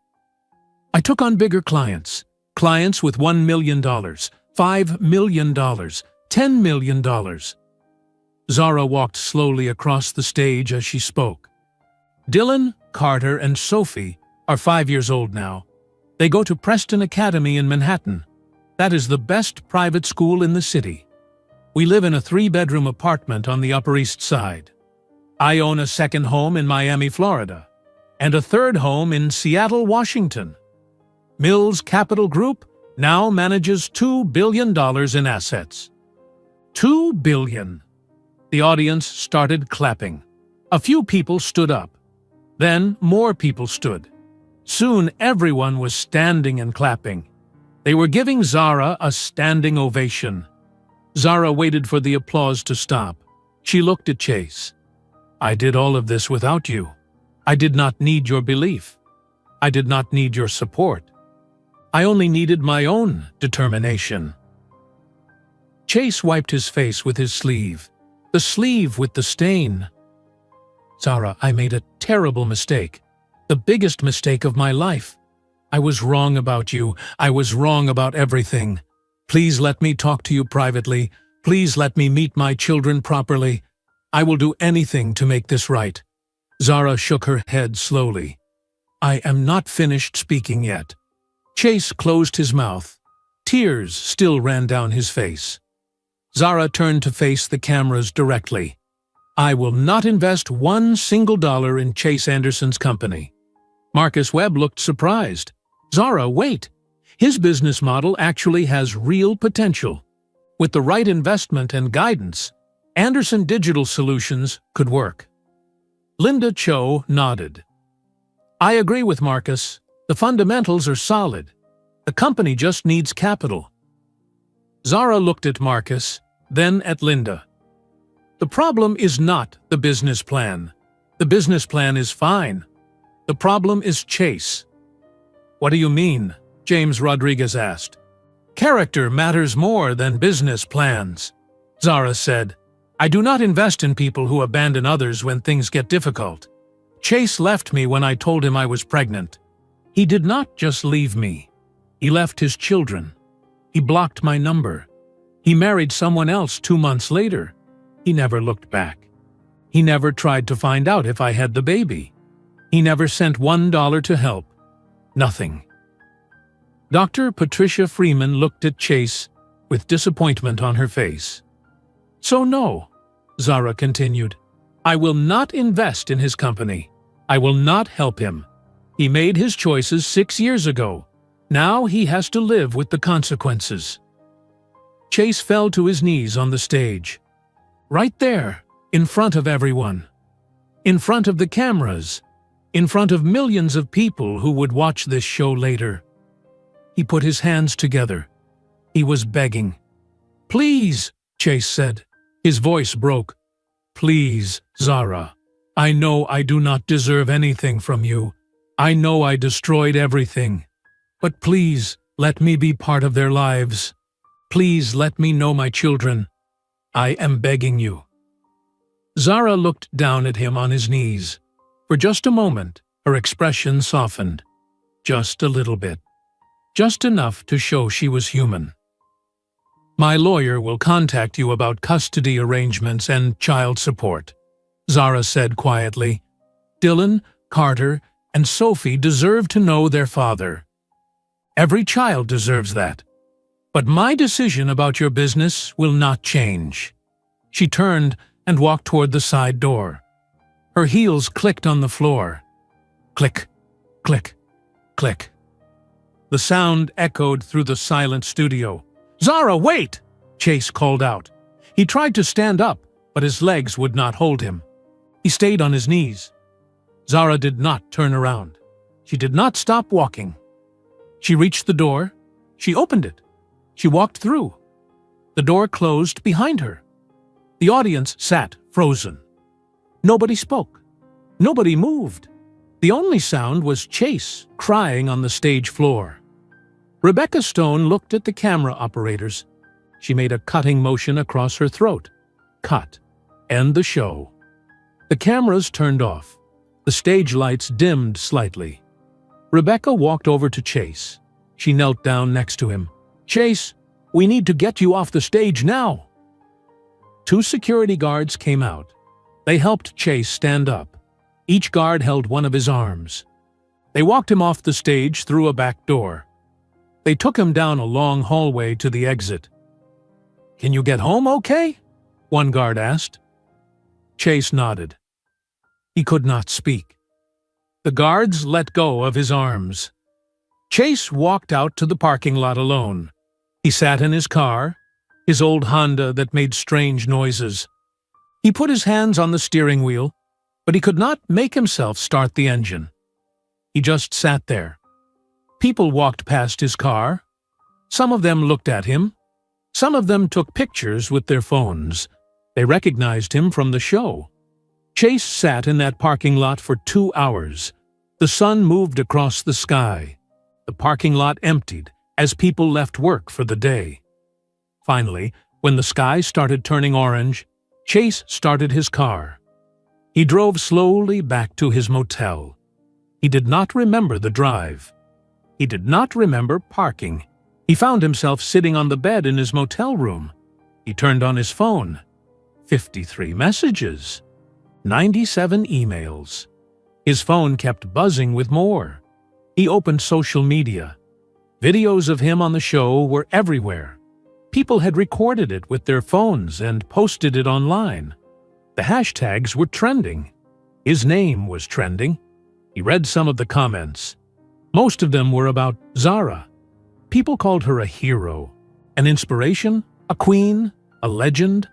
I took on bigger clients. Clients with $1 million, $5 million, $10 million. Zara walked slowly across the stage as she spoke. Dylan, Carter, and Sophie are 5 years old now. They go to Preston Academy in Manhattan. That is the best private school in the city. We live in a 3-bedroom apartment on the Upper East Side. I own a second home in Miami, Florida, and a third home in Seattle, Washington. Mills Capital Group now manages $2 billion in assets. $2 billion. The audience started clapping. A few people stood up. Then more people stood. Soon everyone was standing and clapping. They were giving Zara a standing ovation. Zara waited for the applause to stop. She looked at Chase. "I did all of this without you. I did not need your belief. I did not need your support. I only needed my own determination." Chase wiped his face with his sleeve. The sleeve with the stain. "Zara, I made a terrible mistake. The biggest mistake of my life. I was wrong about you. I was wrong about everything. Please let me talk to you privately. Please let me meet my children properly. I will do anything to make this right." Zara shook her head slowly. "I am not finished speaking yet." Chase closed his mouth. Tears still ran down his face. Zara turned to face the cameras directly. "I will not invest $1 single in Chase Anderson's company." Marcus Webb looked surprised. "Zara, wait. His business model actually has real potential. With the right investment and guidance, Anderson Digital Solutions could work." Linda Cho nodded. "I agree with Marcus. The fundamentals are solid. The company just needs capital." Zara looked at Marcus, then at Linda. "The problem is not the business plan. The business plan is fine. The problem is Chase." "What do you mean?" James Rodriguez asked. "Character matters more than business plans," Zara said. "I do not invest in people who abandon others when things get difficult. Chase left me when I told him I was pregnant. He did not just leave me. He left his children. He blocked my number. He married someone else 2 months later. He never looked back. He never tried to find out if I had the baby. He never sent $1 to help. Nothing." Dr. Patricia Freeman looked at Chase with disappointment on her face. "So no," Zara continued, "I will not invest in his company. I will not help him. He made his choices 6 years ago. Now he has to live with the consequences." Chase fell to his knees on the stage. Right there, in front of everyone. In front of the cameras. In front of millions of people who would watch this show later. He put his hands together. He was begging. "Please," Chase said. His voice broke. "Please, Zara. I know I do not deserve anything from you. I know I destroyed everything. But please, let me be part of their lives. Please let me know my children. I am begging you." Zara looked down at him on his knees. For just a moment, her expression softened. Just a little bit. Just enough to show she was human. My lawyer will contact you about custody arrangements and child support, Zara said quietly. Dylan, Carter, and Sophie deserve to know their father. Every child deserves that. But my decision about your business will not change. She turned and walked toward the side door. Her heels clicked on the floor. Click, click, click. The sound echoed through the silent studio. "Zara, wait!" Chase called out. He tried to stand up, but his legs would not hold him. He stayed on his knees. Zara did not turn around. She did not stop walking. She reached the door. She opened it. She walked through. The door closed behind her. The audience sat frozen. Nobody spoke. Nobody moved. The only sound was Chase crying on the stage floor. Rebecca Stone looked at the camera operators. She made a cutting motion across her throat. Cut. End the show. The cameras turned off. The stage lights dimmed slightly. Rebecca walked over to Chase. She knelt down next to him. "Chase, we need to get you off the stage now." 2 security guards came out. They helped Chase stand up. Each guard held one of his arms. They walked him off the stage through a back door. They took him down a long hallway to the exit. "Can you get home okay?" one guard asked. Chase nodded. He could not speak. The guards let go of his arms. Chase walked out to the parking lot alone. He sat in his car, his old Honda that made strange noises. He put his hands on the steering wheel, but he could not make himself start the engine. He just sat there. People walked past his car. Some of them looked at him. Some of them took pictures with their phones. They recognized him from the show. Chase sat in that parking lot for 2 hours. The sun moved across the sky. The parking lot emptied as people left work for the day. Finally, when the sky started turning orange, Chase started his car. He drove slowly back to his motel. He did not remember the drive. He did not remember parking. He found himself sitting on the bed in his motel room. He turned on his phone. 53 messages. 97 emails. His phone kept buzzing with more. He opened social media. Videos of him on the show were everywhere. People had recorded it with their phones and posted it online. The hashtags were trending. His name was trending. He read some of the comments. Most of them were about Zara. People called her a hero, an inspiration, a queen, a legend.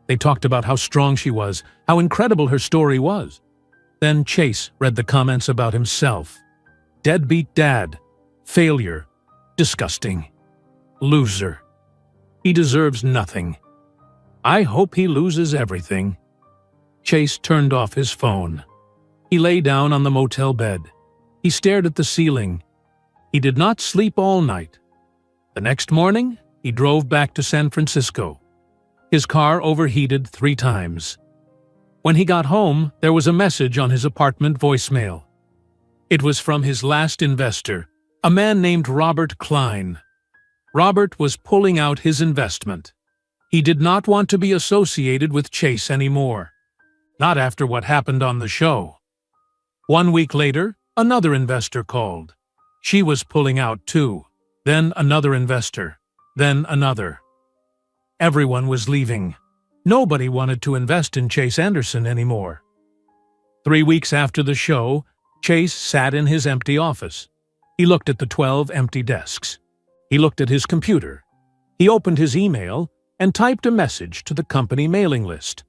They talked about how strong she was, how incredible her story was. Then Chase read the comments about himself. Deadbeat dad, failure, disgusting, loser. He deserves nothing. I hope he loses everything. Chase turned off his phone. He lay down on the motel bed. He stared at the ceiling. He did not sleep all night. The next morning, he drove back to San Francisco. His car overheated 3 times. When he got home, there was a message on his apartment voicemail. It was from his last investor, a man named Robert Klein. Robert was pulling out his investment. He did not want to be associated with Chase anymore. Not after what happened on the show. 1 week later, another investor called. She was pulling out too. Then another investor. Then another. Everyone was leaving. Nobody wanted to invest in Chase Anderson anymore. 3 weeks after the show, Chase sat in his empty office. He looked at the 12 empty desks. He looked at his computer. He opened his email and typed a message to the company mailing list.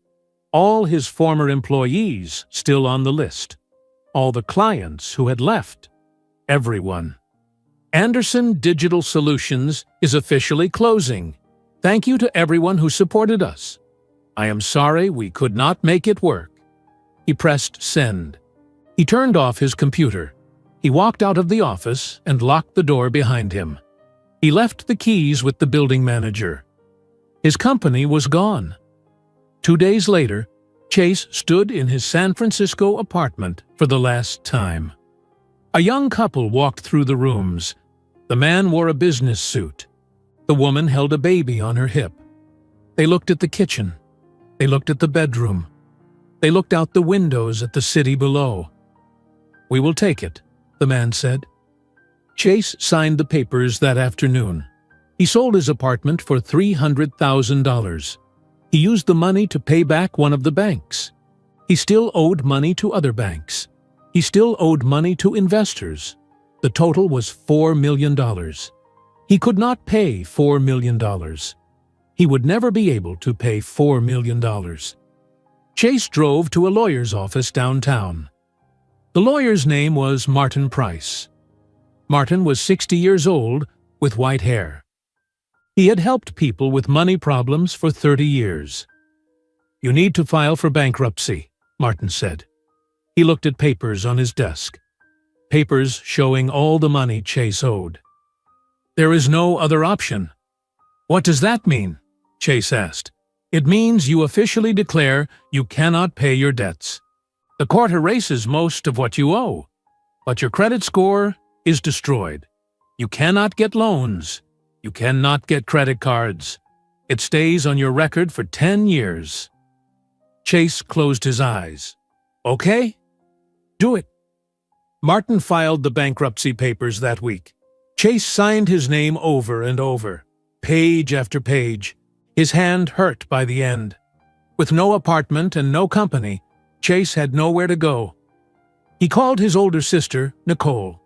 All his former employees still on the list. All the clients who had left. Everyone. Anderson Digital Solutions is officially closing. Thank you to everyone who supported us. I am sorry we could not make it work. He pressed send. He turned off his computer. He walked out of the office and locked the door behind him. He left the keys with the building manager. His company was gone. 2 days later, Chase stood in his San Francisco apartment for the last time. A young couple walked through the rooms. The man wore a business suit. The woman held a baby on her hip. They looked at the kitchen. They looked at the bedroom. They looked out the windows at the city below. "We will take it," the man said. Chase signed the papers that afternoon. He sold his apartment for $300,000. He used the money to pay back one of the banks. He still owed money to other banks. He still owed money to investors. The total was $4 million. He could not pay $4 million. He would never be able to pay $4 million. Chase drove to a lawyer's office downtown. The lawyer's name was Martin Price. Martin was 60 years old with white hair. He had helped people with money problems for 30 years. "You need to file for bankruptcy," Martin said. He looked at papers on his desk. Papers showing all the money Chase owed. "There is no other option." "What does that mean?" Chase asked. "It means you officially declare you cannot pay your debts. The court erases most of what you owe, but your credit score is destroyed. You cannot get loans. You cannot get credit cards. It stays on your record for 10 years. Chase closed his eyes. "Okay, do it." Martin filed the bankruptcy papers that week. Chase signed his name over and over, page after page. His hand hurt by the end. With no apartment and no company, Chase had nowhere to go. He called his older sister, Nicole.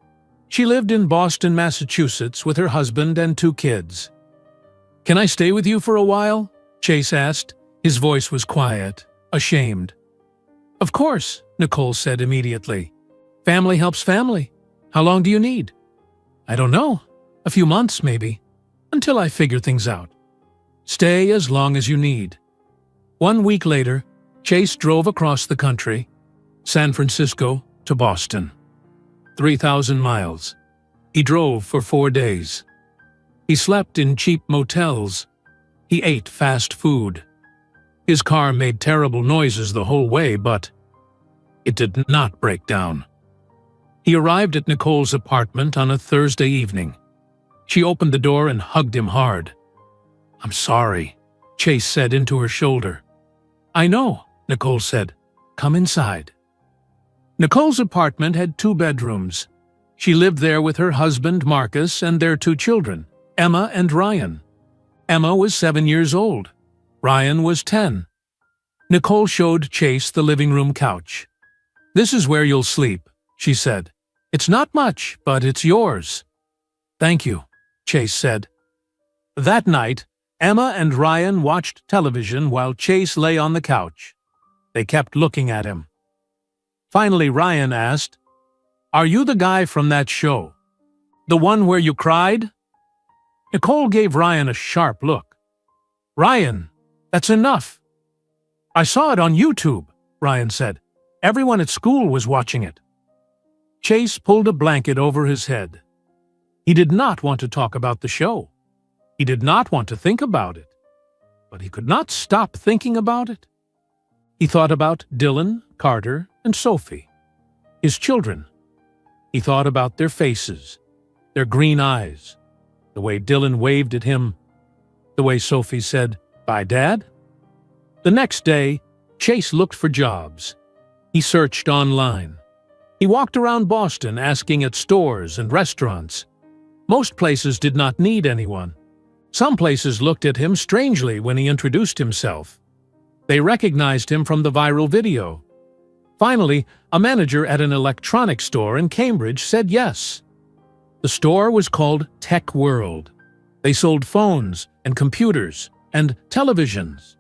She lived in Boston, Massachusetts, with her husband and 2 kids. "Can I stay with you for a while?" Chase asked. His voice was quiet, ashamed. "Of course," Nicole said immediately. "Family helps family. How long do you need?" "I don't know. A few months, maybe. Until I figure things out." "Stay as long as you need." 1 week later, Chase drove across the country, San Francisco to Boston. 3,000 miles. He drove for 4 days. He slept in cheap motels. He ate fast food. His car made terrible noises the whole way, but it did not break down. He arrived at Nicole's apartment on a Thursday evening. She opened the door and hugged him hard. "I'm sorry," Chase said into her shoulder. "I know," Nicole said. "Come inside." Nicole's apartment had 2 bedrooms. She lived there with her husband, Marcus, and their 2 children, Emma and Ryan. Emma was 7 years old. Ryan was 10. Nicole showed Chase the living room couch. "This is where you'll sleep," she said. "It's not much, but it's yours." "Thank you," Chase said. That night, Emma and Ryan watched television while Chase lay on the couch. They kept looking at him. Finally, Ryan asked, "Are you the guy from that show? The one where you cried?" Nicole gave Ryan a sharp look. "Ryan, that's enough." "I saw it on YouTube," Ryan said. "Everyone at school was watching it." Chase pulled a blanket over his head. He did not want to talk about the show. He did not want to think about it. But he could not stop thinking about it. He thought about Dylan, Carter, and Sophie, his children. He thought about their faces, their green eyes, the way Dylan waved at him, the way Sophie said, "Bye, Dad." The next day, Chase looked for jobs. He searched online. He walked around Boston asking at stores and restaurants. Most places did not need anyone. Some places looked at him strangely when he introduced himself. They recognized him from the viral video. Finally, a manager at an electronics store in Cambridge said yes. The store was called Tech World. They sold phones and computers and televisions.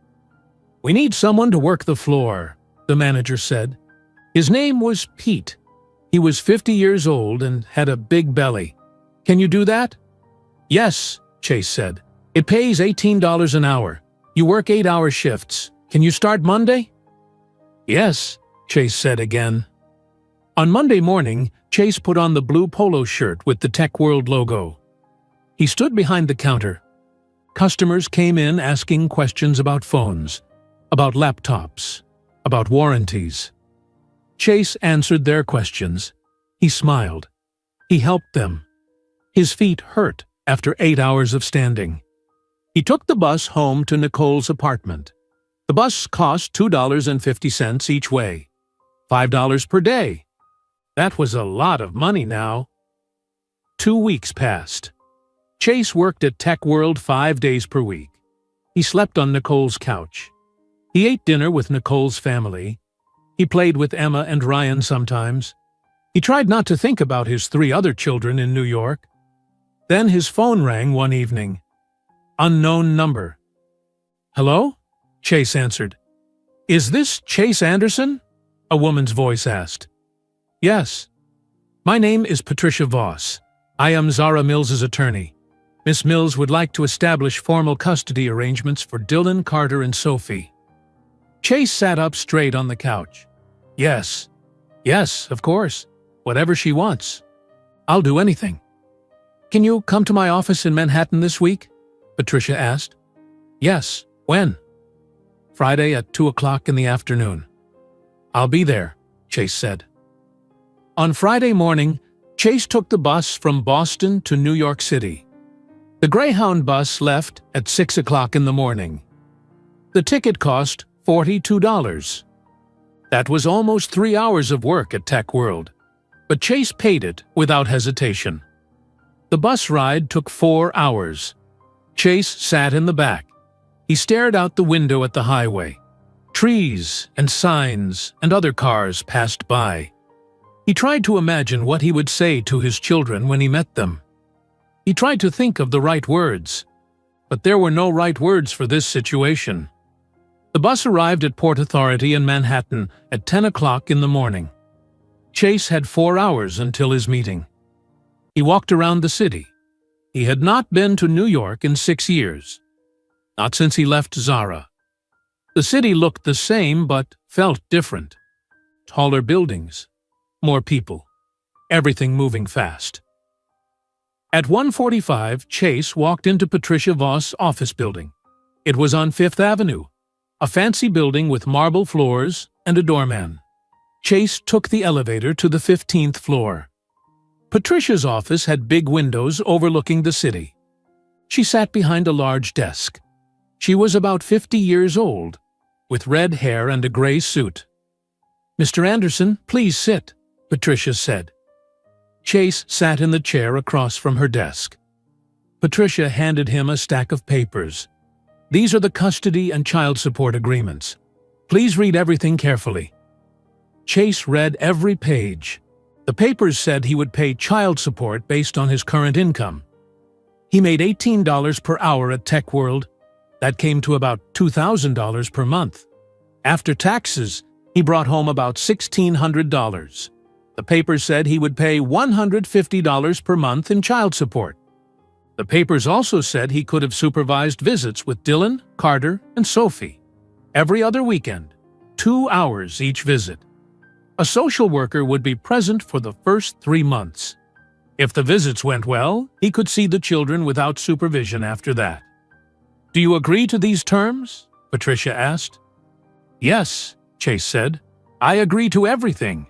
"We need someone to work the floor," the manager said. His name was Pete. He was 50 years old and had a big belly. "Can you do that?" "Yes," Chase said. "It pays $18 an hour. You work 8-hour shifts. Can you start Monday?" "Yes," Chase said again. On Monday morning, Chase put on the blue polo shirt with the Tech World logo. He stood behind the counter. Customers came in asking questions about phones, about laptops, about warranties. Chase answered their questions. He smiled. He helped them. His feet hurt after 8 hours of standing. He took the bus home to Nicole's apartment. The bus cost $2.50 each way, $5 per day. That was a lot of money now. 2 weeks passed. Chase worked at Tech World 5 days per week. He slept on Nicole's couch. He ate dinner with Nicole's family. He played with Emma and Ryan sometimes. He tried not to think about his 3 other children in New York. Then his phone rang one evening. Unknown number. "Hello?" Chase answered. "Is this Chase Anderson?" a woman's voice asked. "Yes. My name is Patricia Voss. I am Zara Mills's attorney. Miss Mills would like to establish formal custody arrangements for Dylan, Carter, and Sophie." Chase sat up straight on the couch. Yes, of course. Whatever she wants. I'll do anything." "Can you come to my office in Manhattan this week?" Patricia asked. "Yes. When?" "Friday at 2 o'clock in the afternoon." "I'll be there," Chase said. On Friday morning, Chase took the bus from Boston to New York City. The Greyhound bus left at 6 o'clock in the morning. The ticket cost $42. That was almost 3 hours of work at Tech World, but Chase paid it without hesitation. The bus ride took 4 hours. Chase sat in the back. He stared out the window at the highway. Trees and signs and other cars passed by. He tried to imagine what he would say to his children when he met them. He tried to think of the right words, but there were no right words for this situation. The bus arrived at Port Authority in Manhattan at 10 o'clock in the morning. Chase had 4 hours until his meeting. He walked around the city. He had not been to New York in 6 years. Not since he left Zara. The city looked the same but felt different. Taller buildings, more people, everything moving fast. At 1:45, Chase walked into Patricia Voss' office building. It was on 5th Avenue, a fancy building with marble floors and a doorman. Chase took the elevator to the 15th floor. Patricia's office had big windows overlooking the city. She sat behind a large desk. She was about 50 years old, with red hair and a gray suit. "Mr. Anderson, please sit," Patricia said. Chase sat in the chair across from her desk. Patricia handed him a stack of papers. "These are the custody and child support agreements. Please read everything carefully." Chase read every page. The papers said he would pay child support based on his current income. He made $18 per hour at Tech World. That came to about $2,000 per month. After taxes, he brought home about $1,600. The papers said he would pay $150 per month in child support. The papers also said he could have supervised visits with Dylan, Carter, and Sophie every other weekend, 2 hours each visit. A social worker would be present for the first 3 months. If the visits went well, he could see the children without supervision after that. "Do you agree to these terms?" Patricia asked. "Yes," Chase said. "I agree to everything."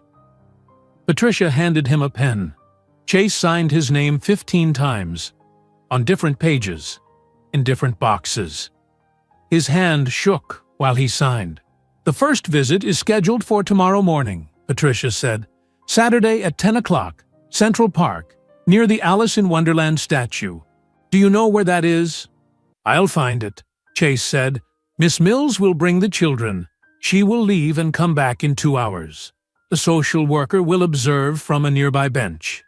Patricia handed him a pen. Chase signed his name 15 times, on different pages, in different boxes. His hand shook while he signed. "The first visit is scheduled for tomorrow morning," Patricia said. "Saturday at 10 o'clock, Central Park, near the Alice in Wonderland statue. Do you know where that is?" "I'll find it," Chase said. "Miss Mills will bring the children. She will leave and come back in 2 hours. The social worker will observe from a nearby bench.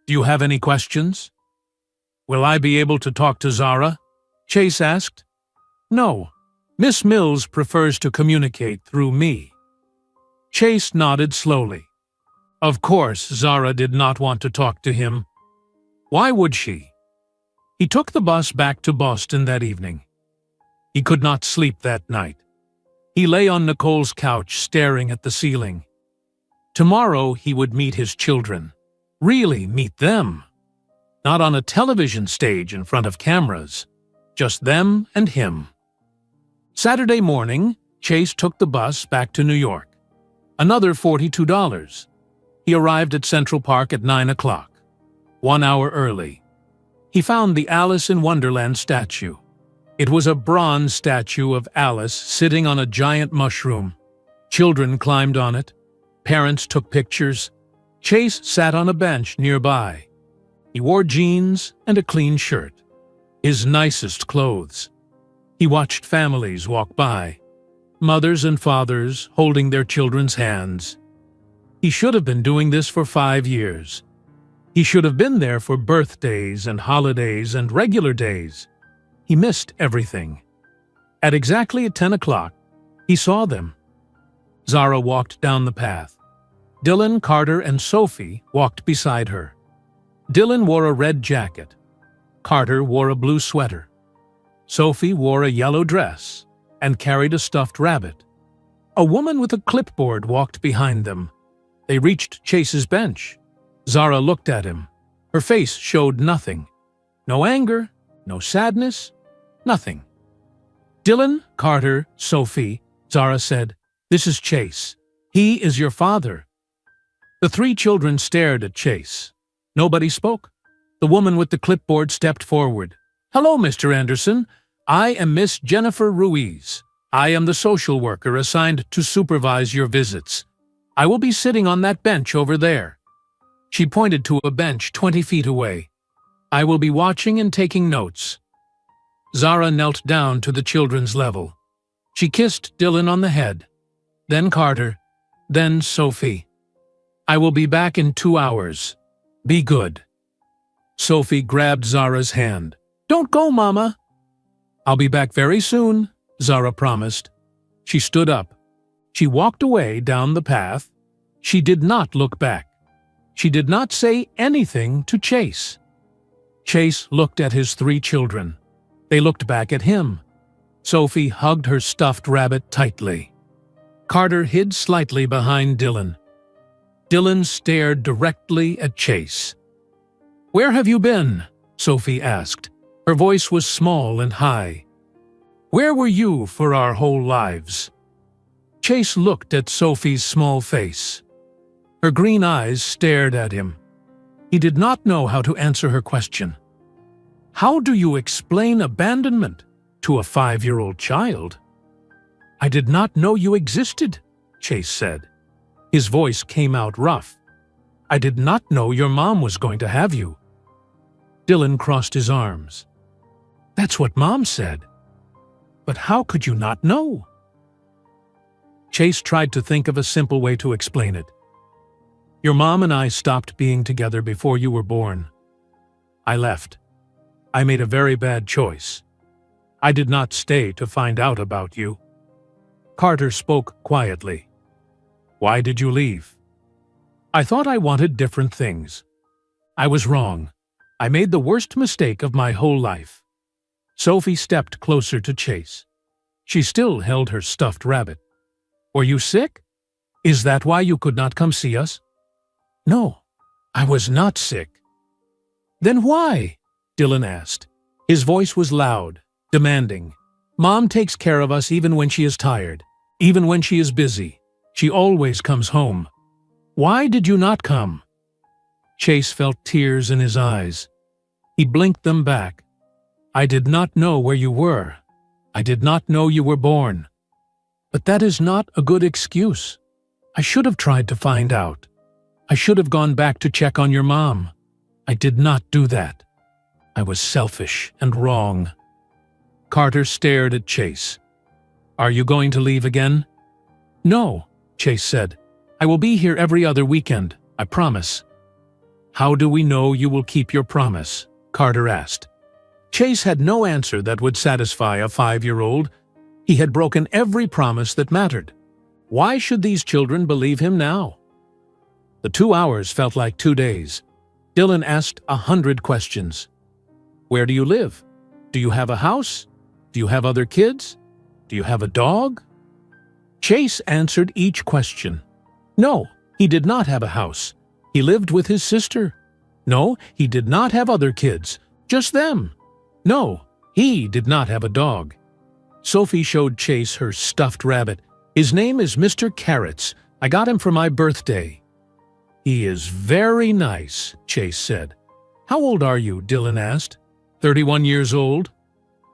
Do you have any questions?" "Will I be able to talk to Zara?" Chase asked. "No. Miss Mills prefers to communicate through me." Chase nodded slowly. Of course, Zara did not want to talk to him. Why would she? He took the bus back to Boston that evening. He could not sleep that night. He lay on Nicole's couch staring at the ceiling. Tomorrow he would meet his children. Really meet them. Not on a television stage in front of cameras. Just them and him. Saturday morning, Chase took the bus back to New York. Another $42. He arrived at Central Park at 9 o'clock, 1 hour early. He found the Alice in Wonderland statue. It was a bronze statue of Alice sitting on a giant mushroom. Children climbed on it. Parents took pictures. Chase sat on a bench nearby. He wore jeans and a clean shirt, his nicest clothes. He watched families walk by, mothers and fathers holding their children's hands. He should have been doing this for 5 years. He should have been there for birthdays and holidays and regular days. He missed everything. At exactly 10 o'clock, he saw them. Zara walked down the path. Dylan, Carter, and Sophie walked beside her. Dylan wore a red jacket. Carter wore a blue sweater. Sophie wore a yellow dress and carried a stuffed rabbit. A woman with a clipboard walked behind them. They reached Chase's bench. Zara looked at him. Her face showed nothing. No anger, no sadness, nothing. Dylan, Carter, Sophie, Zara said, "This is Chase. He is your father." The 3 children stared at Chase. Nobody spoke. The woman with the clipboard stepped forward. "Hello, Mr. Anderson. I am Miss Jennifer Ruiz. I am the social worker assigned to supervise your visits. I will be sitting on that bench over there." She pointed to a bench 20 feet away. "I will be watching and taking notes." Zara knelt down to the children's level. She kissed Dylan on the head, then Carter, then Sophie. "I will be back in 2 hours. Be good." Sophie grabbed Zara's hand. "Don't go, Mama." "I'll be back very soon," Zara promised. She stood up. She walked away down the path. She did not look back. She did not say anything to Chase. Chase looked at his 3 children. They looked back at him. Sophie hugged her stuffed rabbit tightly. Carter hid slightly behind Dylan. Dylan stared directly at Chase. "Where have you been?" Sophie asked. Her voice was small and high. "Where were you for our whole lives?" Chase looked at Sophie's small face. Her green eyes stared at him. He did not know how to answer her question. "How do you explain abandonment to a 5-year-old child?" "I did not know you existed," Chase said. His voice came out rough. "I did not know your mom was going to have you." Dylan crossed his arms. "That's what Mom said. But how could you not know?" Chase tried to think of a simple way to explain it. "Your mom and I stopped being together before you were born. I left. I made a very bad choice. I did not stay to find out about you." Carter spoke quietly. "Why did you leave?" "I thought I wanted different things. I was wrong. I made the worst mistake of my whole life." Sophie stepped closer to Chase. She still held her stuffed rabbit. "Were you sick? Is that why you could not come see us?" "No, I was not sick." "Then why?" Dylan asked. His voice was loud, demanding. "Mom takes care of us even when she is tired, even when she is busy. She always comes home. Why did you not come?" Chase felt tears in his eyes. He blinked them back. "I did not know where you were. I did not know you were born. But that is not a good excuse. I should have tried to find out. I should have gone back to check on your mom. I did not do that. I was selfish and wrong." Carter stared at Chase. "Are you going to leave again?" "No," Chase said. "I will be here every other weekend, I promise." "How do we know you will keep your promise?" Carter asked. Chase had no answer that would satisfy a 5-year-old. He had broken every promise that mattered. Why should these children believe him now? The 2 hours felt like 2 days. Dylan asked 100 questions. "Where do you live? Do you have a house? Do you have other kids? Do you have a dog?" Chase answered each question. No, he did not have a house. He lived with his sister. No, he did not have other kids, just them. No, he did not have a dog. Sophie showed Chase her stuffed rabbit. "His name is Mr. Carrots. I got him for my birthday." "He is very nice," Chase said. "How old are you?" Dylan asked. 31 years old.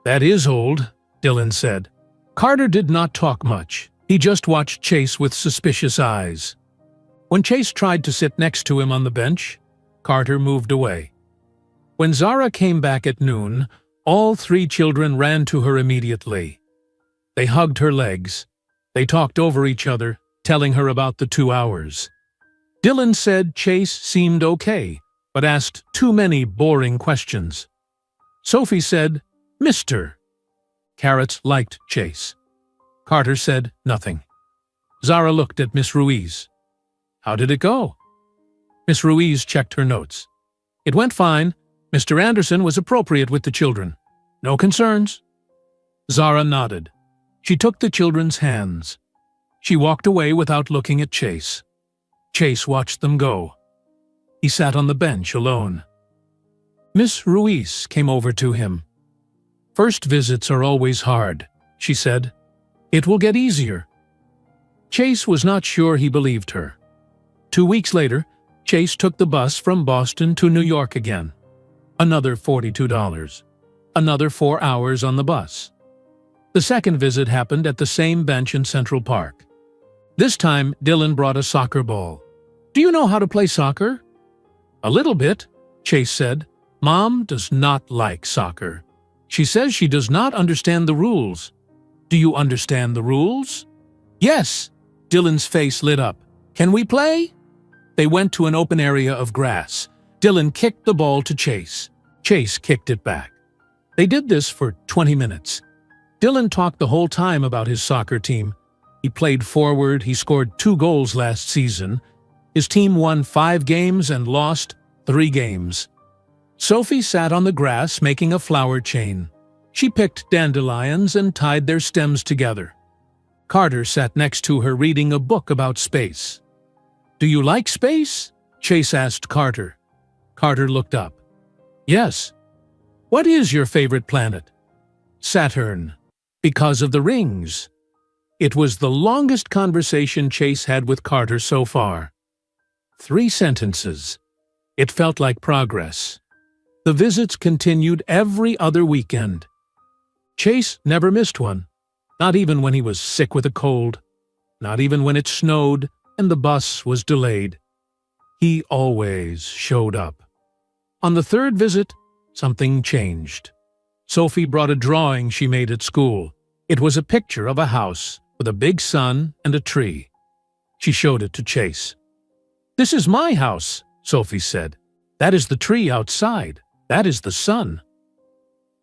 "That is old," Dylan said. Carter did not talk much. He just watched Chase with suspicious eyes. When Chase tried to sit next to him on the bench, Carter moved away. When Zara came back at noon, all three children ran to her immediately. They hugged her legs. They talked over each other, telling her about the 2 hours. Dylan said Chase seemed okay, but asked too many boring questions. Sophie said, "Mr." Carrots liked Chase. Carter said nothing. Zara looked at Miss Ruiz. "How did it go?" Miss Ruiz checked her notes. "It went fine. Mr. Anderson was appropriate with the children. No concerns." Zara nodded. She took the children's hands. She walked away without looking at Chase. Chase watched them go. He sat on the bench alone. Miss Ruiz came over to him. "First visits are always hard," she said. "It will get easier." Chase was not sure he believed her. 2 weeks later, Chase took the bus from Boston to New York again. Another $42. Another 4 hours on the bus. The second visit happened at the same bench in Central Park. This time, Dylan brought a soccer ball. "Do you know how to play soccer?" "A little bit," Chase said. "Mom does not like soccer. She says she does not understand the rules." "Do you understand the rules?" "Yes." Dylan's face lit up. "Can we play?" They went to an open area of grass. Dylan kicked the ball to Chase. Chase kicked it back. They did this for 20 minutes. Dylan talked the whole time about his soccer team. He played forward, he scored 2 goals last season. His team won 5 games and lost 3 games. Sophie sat on the grass making a flower chain. She picked dandelions and tied their stems together. Carter sat next to her reading a book about space. "Do you like space?" Chase asked Carter. Carter looked up. "Yes." "What is your favorite planet?" "Saturn. Because of the rings." It was the longest conversation Chase had with Carter so far. 3 sentences. It felt like progress. The visits continued every other weekend. Chase never missed one, not even when he was sick with a cold, not even when it snowed and the bus was delayed. He always showed up. On the 3rd visit, something changed. Sophie brought a drawing she made at school. It was a picture of a house with a big sun and a tree. She showed it to Chase. "This is my house," Sophie said. "That is the tree outside. That is the sun."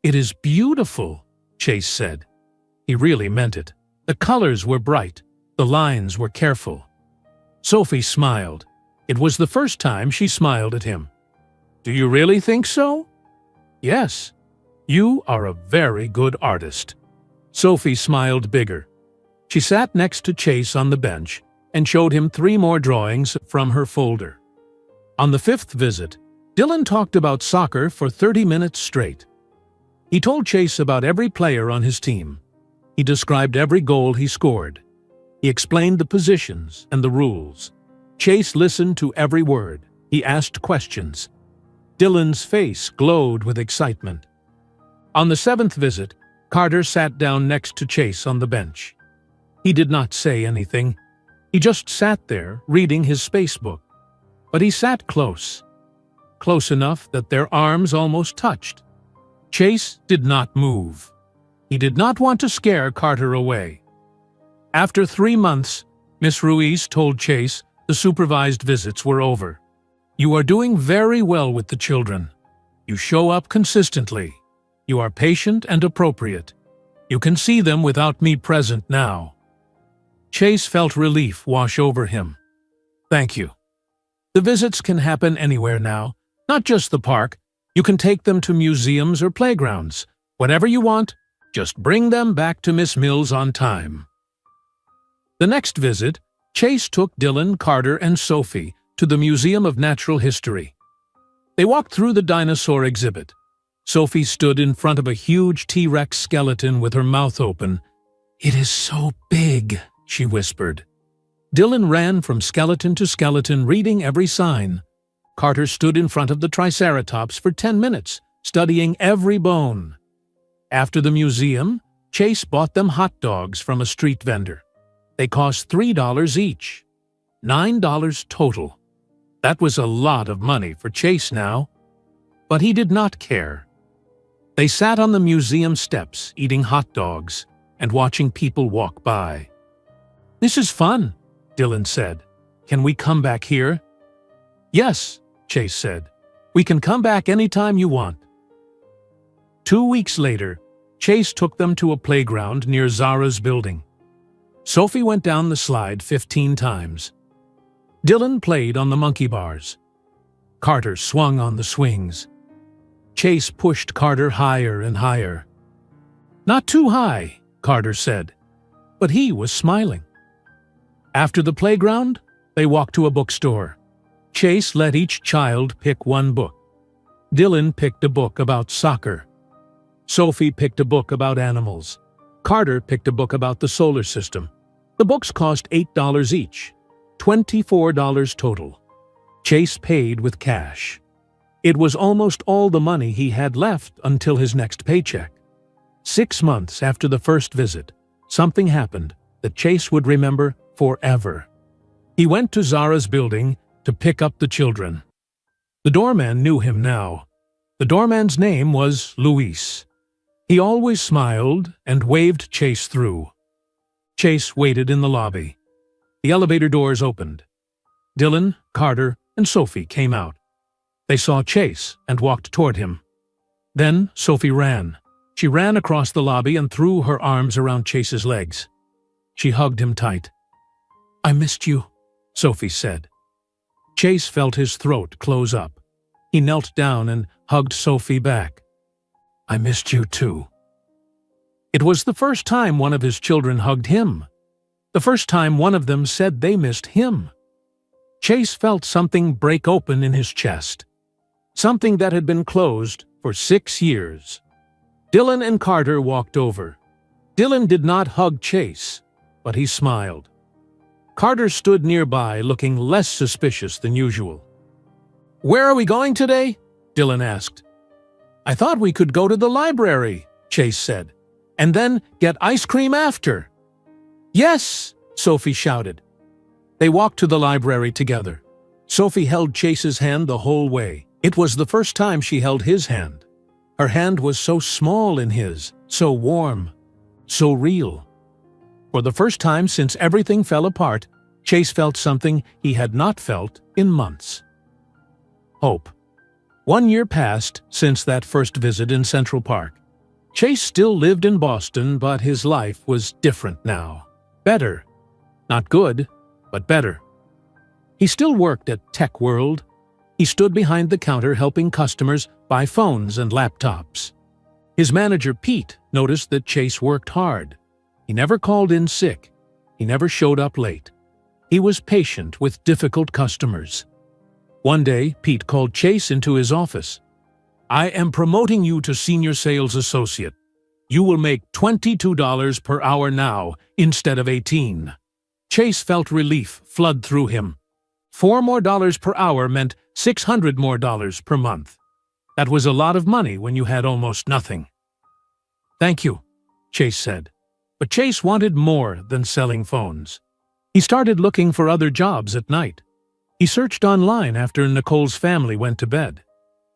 "It is beautiful," Chase said. He really meant it. The colors were bright. The lines were careful. Sophie smiled. It was the first time she smiled at him. "Do you really think so?" "Yes. You are a very good artist." Sophie smiled bigger. She sat next to Chase on the bench and showed him 3 more drawings from her folder. On the 5th visit, Dylan talked about soccer for 30 minutes straight. He told Chase about every player on his team. He described every goal he scored. He explained the positions and the rules. Chase listened to every word. He asked questions. Dylan's face glowed with excitement. On the 7th visit, Carter sat down next to Chase on the bench. He did not say anything. He just sat there, reading his space book. But he sat close. Close enough that their arms almost touched. Chase did not move. He did not want to scare Carter away. After 3 months, Miss Ruiz told Chase the supervised visits were over. "You are doing very well with the children. You show up consistently. You are patient and appropriate. You can see them without me present now." Chase felt relief wash over him. "Thank you. The visits can happen anywhere now, not just the park. You can take them to museums or playgrounds. Whatever you want, just bring them back to Miss Mills on time." The next visit, Chase took Dylan, Carter, and Sophie to the Museum of Natural History. They walked through the dinosaur exhibit. Sophie stood in front of a huge T-Rex skeleton with her mouth open. "It is so big," she whispered. Dylan ran from skeleton to skeleton, reading every sign. Carter stood in front of the Triceratops for 10 minutes, studying every bone. After the museum, Chase bought them hot dogs from a street vendor. They cost $3 each. $9 total. That was a lot of money for Chase now. But he did not care. They sat on the museum steps eating hot dogs and watching people walk by. "This is fun," Dylan said. "Can we come back here?" "Yes," Chase said. "We can come back anytime you want." 2 weeks later, Chase took them to a playground near Zara's building. Sophie went down the slide 15 times. Dylan played on the monkey bars. Carter swung on the swings. Chase pushed Carter higher and higher. "Not too high," Carter said, but he was smiling. After the playground, they walked to a bookstore. Chase let each child pick one book. Dylan picked a book about soccer. Sophie picked a book about animals. Carter picked a book about the solar system. The books cost $8 each, $24 total. Chase paid with cash. It was almost all the money he had left until his next paycheck. 6 months after the first visit, something happened that Chase would remember forever. He went to Zara's building to pick up the children. The doorman knew him now. The doorman's name was Luis. He always smiled and waved Chase through. Chase waited in the lobby. The elevator doors opened. Dylan, Carter, and Sophie came out. They saw Chase and walked toward him. Then Sophie ran. She ran across the lobby and threw her arms around Chase's legs. She hugged him tight. "I missed you," Sophie said. Chase felt his throat close up. He knelt down and hugged Sophie back. "I missed you too." It was the first time one of his children hugged him. The first time one of them said they missed him. Chase felt something break open in his chest. Something that had been closed for 6 years. Dylan and Carter walked over. Dylan did not hug Chase, but he smiled. Carter stood nearby, looking less suspicious than usual. "Where are we going today?" Dylan asked. "I thought we could go to the library," Chase said, "and then get ice cream after." "Yes!" Sophie shouted. They walked to the library together. Sophie held Chase's hand the whole way. It was the first time she held his hand. Her hand was so small in his, so warm, so real. For the first time since everything fell apart, Chase felt something he had not felt in months. Hope. 1 year passed since that first visit in Central Park. Chase still lived in Boston, but his life was different now. Better. Not good, but better. He still worked at Tech World. He stood behind the counter helping customers buy phones and laptops. His manager, Pete, noticed that Chase worked hard. He never called in sick. He never showed up late. He was patient with difficult customers. One day, Pete called Chase into his office. "I am promoting you to senior sales associate. You will make $22 per hour now instead of 18. Chase felt relief flood through him. $4 more per hour meant $600 more per month. That was a lot of money when you had almost nothing. "Thank you," Chase said. But Chase wanted more than selling phones. He started looking for other jobs at night. He searched online after Nicole's family went to bed.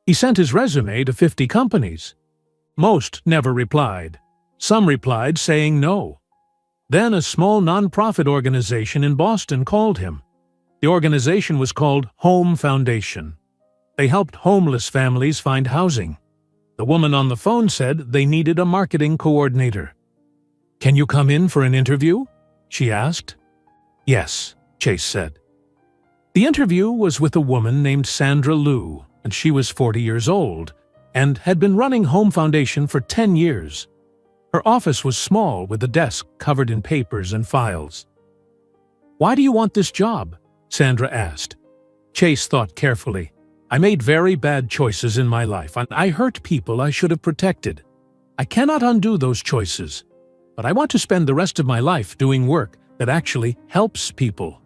He sent his resume to 50 companies. Most never replied. Some replied saying no. Then a small nonprofit organization in Boston called him. The organization was called Home Foundation. They helped homeless families find housing. The woman on the phone said they needed a marketing coordinator. "Can you come in for an interview?" she asked. "Yes," Chase said. The interview was with a woman named Sandra Lou, and she was 40 years old and had been running Home Foundation for 10 years. Her office was small with a desk covered in papers and files. "Why do you want this job?" Sandra asked. Chase thought carefully. "I made very bad choices in my life, and I hurt people I should have protected. I cannot undo those choices, but I want to spend the rest of my life doing work that actually helps people."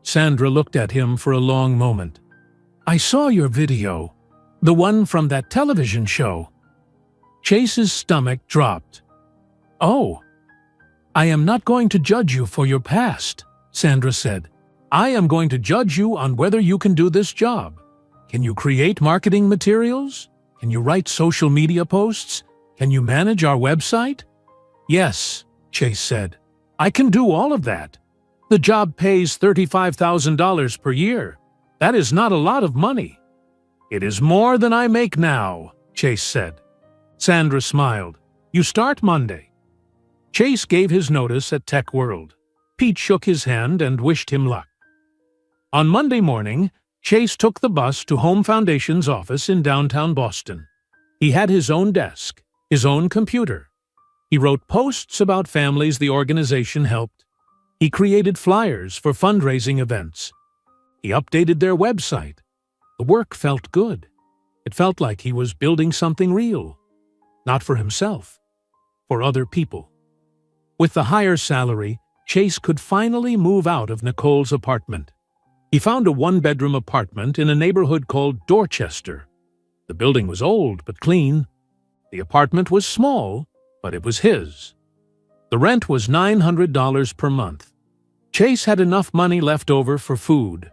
Sandra looked at him for a long moment. "I saw your video, the one from that television show." Chase's stomach dropped. "Oh, I am not going to judge you for your past," Sandra said. "I am going to judge you on whether you can do this job. Can you create marketing materials? Can you write social media posts? Can you manage our website?" "Yes," Chase said. "I can do all of that. The job pays $35,000 per year. That is not a lot of money." "It is more than I make now," Chase said. Sandra smiled. "You start Monday." Chase gave his notice at Tech World. Pete shook his hand and wished him luck. On Monday morning, Chase took the bus to Home Foundation's office in downtown Boston. He had his own desk, his own computer. He wrote posts about families the organization helped. He created flyers for fundraising events. He updated their website. The work felt good. It felt like he was building something real. Not for himself, for other people. With the higher salary, Chase could finally move out of Nicole's apartment. He found a one-bedroom apartment in a neighborhood called Dorchester. The building was old but clean. The apartment was small, but it was his. The rent was $900 per month. Chase had enough money left over for food,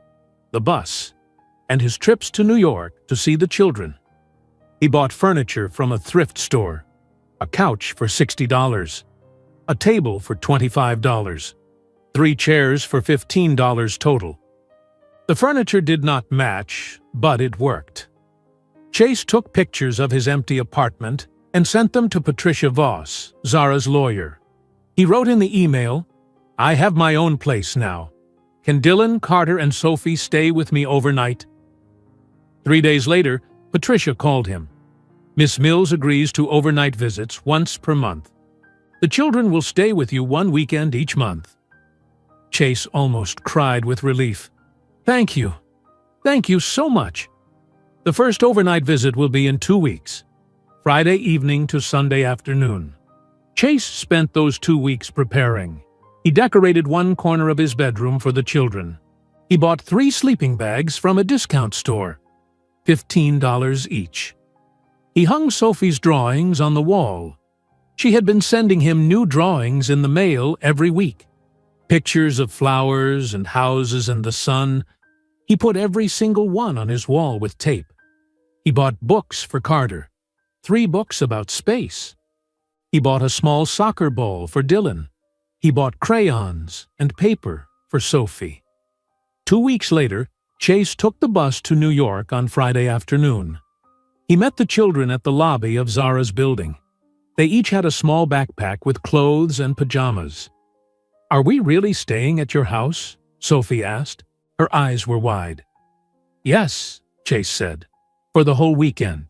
the bus, and his trips to New York to see the children. He bought furniture from a thrift store, a couch for $60, a table for $25, 3 chairs for $15 total. The furniture did not match, but it worked. Chase took pictures of his empty apartment and sent them to Patricia Voss, Zara's lawyer. He wrote in the email, "I have my own place now. Can Dylan, Carter, and Sophie stay with me overnight?" 3 days later, Patricia called him. "Miss Mills agrees to overnight visits once per month. The children will stay with you 1 weekend each month." Chase almost cried with relief. "Thank you. Thank you so much. The first overnight visit will be in 2 weeks, Friday evening to Sunday afternoon." Chase spent those 2 weeks preparing. He decorated one corner of his bedroom for the children. He bought 3 sleeping bags from a discount store, $15 each. He hung Sophie's drawings on the wall. She had been sending him new drawings in the mail every week. Pictures of flowers and houses and the sun. He put every single one on his wall with tape. He bought books for Carter, 3 books about space. He bought a small soccer ball for Dylan. He bought crayons and paper for Sophie. 2 weeks later, Chase took the bus to New York on Friday afternoon. He met the children at the lobby of Zara's building. They each had a small backpack with clothes and pajamas. "Are we really staying at your house?" Sophie asked. Her eyes were wide. "Yes," Chase said, "for the whole weekend."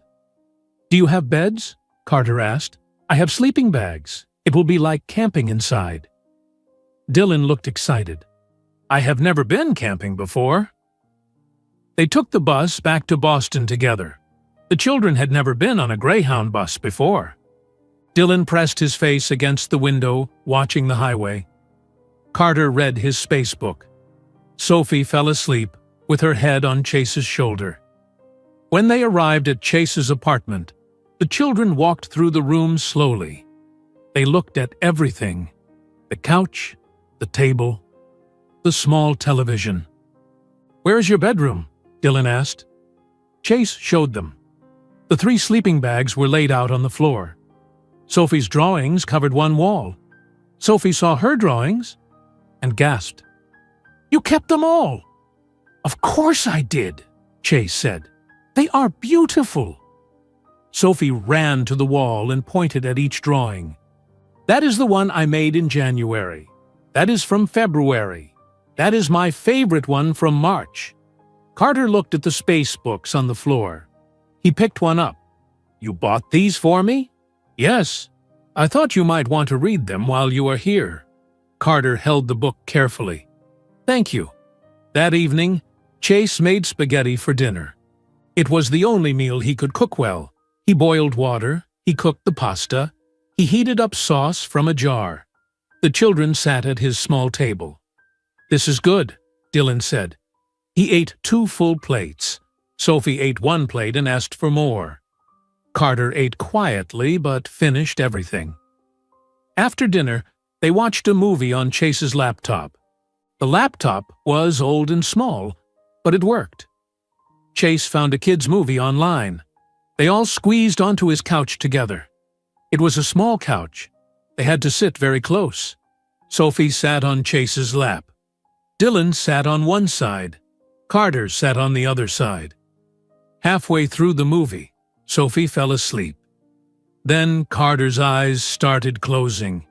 "Do you have beds?" Carter asked. "I have sleeping bags. It will be like camping inside." Dylan looked excited. "I have never been camping before." They took the bus back to Boston together. The children had never been on a Greyhound bus before. Dylan pressed his face against the window, watching the highway. Carter read his space book. Sophie fell asleep, with her head on Chase's shoulder. When they arrived at Chase's apartment, the children walked through the room slowly. They looked at everything: the couch, the table, the small television. "Where's your bedroom?" Dylan asked. Chase showed them. The 3 sleeping bags were laid out on the floor. Sophie's drawings covered one wall. Sophie saw her drawings and gasped. "You kept them all!" "Of course I did," Chase said. "They are beautiful." Sophie ran to the wall and pointed at each drawing. "That is the one I made in January. That is from February. That is my favorite one from March." Carter looked at the space books on the floor. He picked one up. "You bought these for me?" "Yes. I thought you might want to read them while you are here." Carter held the book carefully. "Thank you." That evening, Chase made spaghetti for dinner. It was the only meal he could cook well. He boiled water, he cooked the pasta, he heated up sauce from a jar. The children sat at his small table. "This is good," Dylan said. He ate 2 full plates. Sophie ate 1 plate and asked for more. Carter ate quietly but finished everything. After dinner, they watched a movie on Chase's laptop. The laptop was old and small, but it worked. Chase found a kids' movie online. They all squeezed onto his couch together. It was a small couch. They had to sit very close. Sophie sat on Chase's lap. Dylan sat on one side. Carter sat on the other side. Halfway through the movie, Sophie fell asleep. Then Carter's eyes started closing.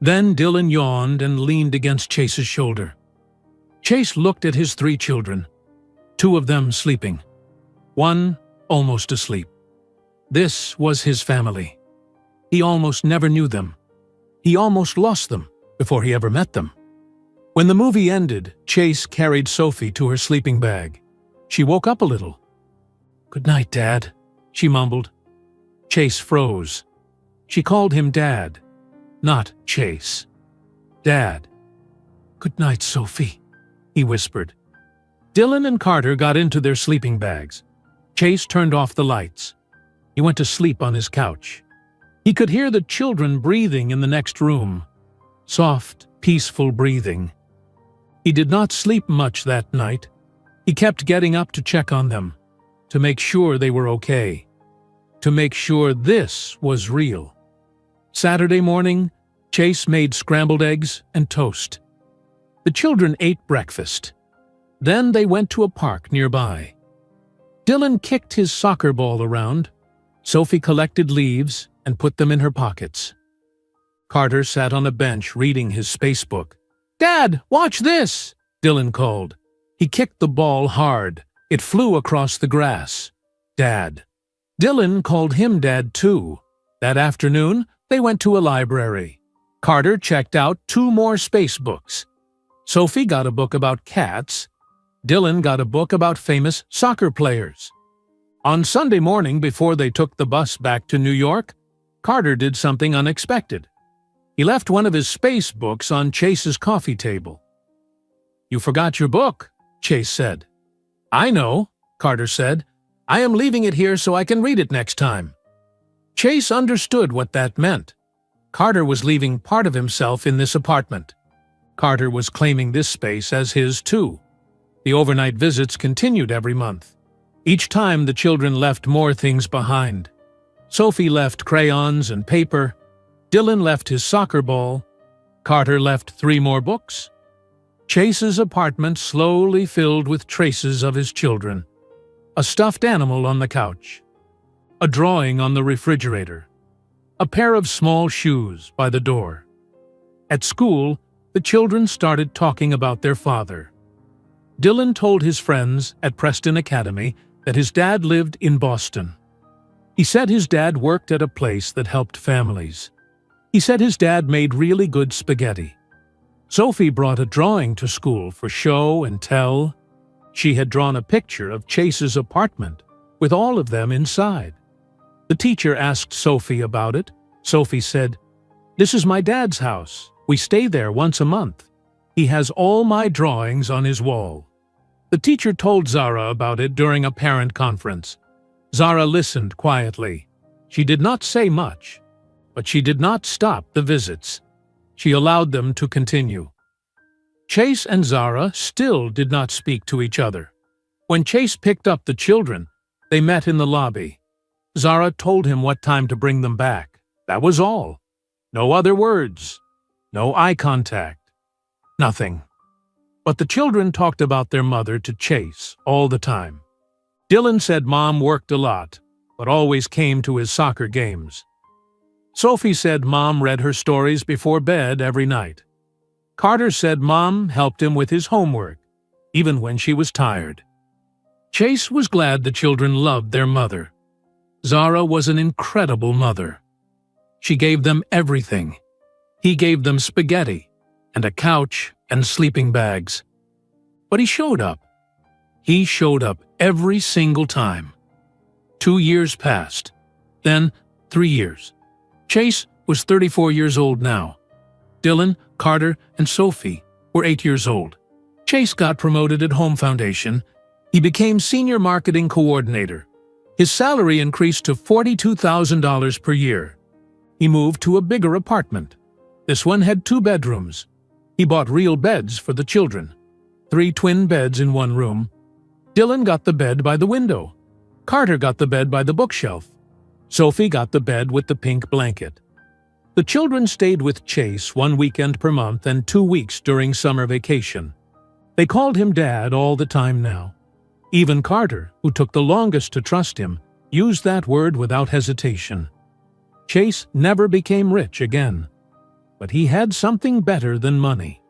Then Dylan yawned and leaned against Chase's shoulder. Chase looked at his 3 children, 2 of them sleeping, 1 almost asleep. This was his family. He almost never knew them. He almost lost them before he ever met them. When the movie ended, Chase carried Sophie to her sleeping bag. She woke up a little. "Good night, Dad," she mumbled. Chase froze. She called him Dad, not Chase. "Dad." "Good night, Sophie," he whispered. Dylan and Carter got into their sleeping bags. Chase turned off the lights. He went to sleep on his couch. He could hear the children breathing in the next room. Soft, peaceful breathing. He did not sleep much that night. He kept getting up to check on them, to make sure they were okay, to make sure this was real. Saturday morning, Chase made scrambled eggs and toast. The children ate breakfast. Then they went to a park nearby. Dylan kicked his soccer ball around. Sophie collected leaves and put them in her pockets. Carter sat on a bench reading his space book. "Dad, watch this!" Dylan called. He kicked the ball hard. It flew across the grass. "Dad." Dylan called him Dad too. That afternoon, they went to a library. Carter checked out 2 more space books. Sophie got a book about cats. Dylan got a book about famous soccer players. On Sunday morning, before they took the bus back to New York, Carter did something unexpected. He left one of his space books on Chase's coffee table. "You forgot your book," Chase said. "I know," Carter said. "I am leaving it here so I can read it next time." Chase understood what that meant. Carter was leaving part of himself in this apartment. Carter was claiming this space as his too. The overnight visits continued every month. Each time the children left more things behind. Sophie left crayons and paper. Dylan left his soccer ball. Carter left 3 more books. Chase's apartment slowly filled with traces of his children. A stuffed animal on the couch. A drawing on the refrigerator. A pair of small shoes by the door. At school, the children started talking about their father. Dylan told his friends at Preston Academy that his dad lived in Boston. He said his dad worked at a place that helped families. He said his dad made really good spaghetti. Sophie brought a drawing to school for show and tell. She had drawn a picture of Chase's apartment with all of them inside. The teacher asked Sophie about it. Sophie said, "This is my dad's house. We stay there once a month. He has all my drawings on his wall." The teacher told Zara about it during a parent conference. Zara listened quietly. She did not say much, but she did not stop the visits. She allowed them to continue. Chase and Zara still did not speak to each other. When Chase picked up the children, they met in the lobby. Zara told him what time to bring them back. That was all. No other words. No eye contact. Nothing. But the children talked about their mother to Chase all the time. Dylan said Mom worked a lot, but always came to his soccer games. Sophie said Mom read her stories before bed every night. Carter said Mom helped him with his homework, even when she was tired. Chase was glad the children loved their mother. Zara was an incredible mother. She gave them everything. He gave them spaghetti and a couch and sleeping bags. But he showed up. He showed up every single time. 2 years passed. Then 3 years. Chase was 34 years old now. Dylan, Carter, and Sophie were 8 years old. Chase got promoted at Home Foundation. He became senior marketing coordinator. His salary increased to $42,000 per year. He moved to a bigger apartment. This one had 2 bedrooms. He bought real beds for the children. 3 twin beds in one room. Dylan got the bed by the window. Carter got the bed by the bookshelf. Sophie got the bed with the pink blanket. The children stayed with Chase 1 weekend per month and 2 weeks during summer vacation. They called him Dad all the time now. Even Carter, who took the longest to trust him, used that word without hesitation. Chase never became rich again. But he had something better than money.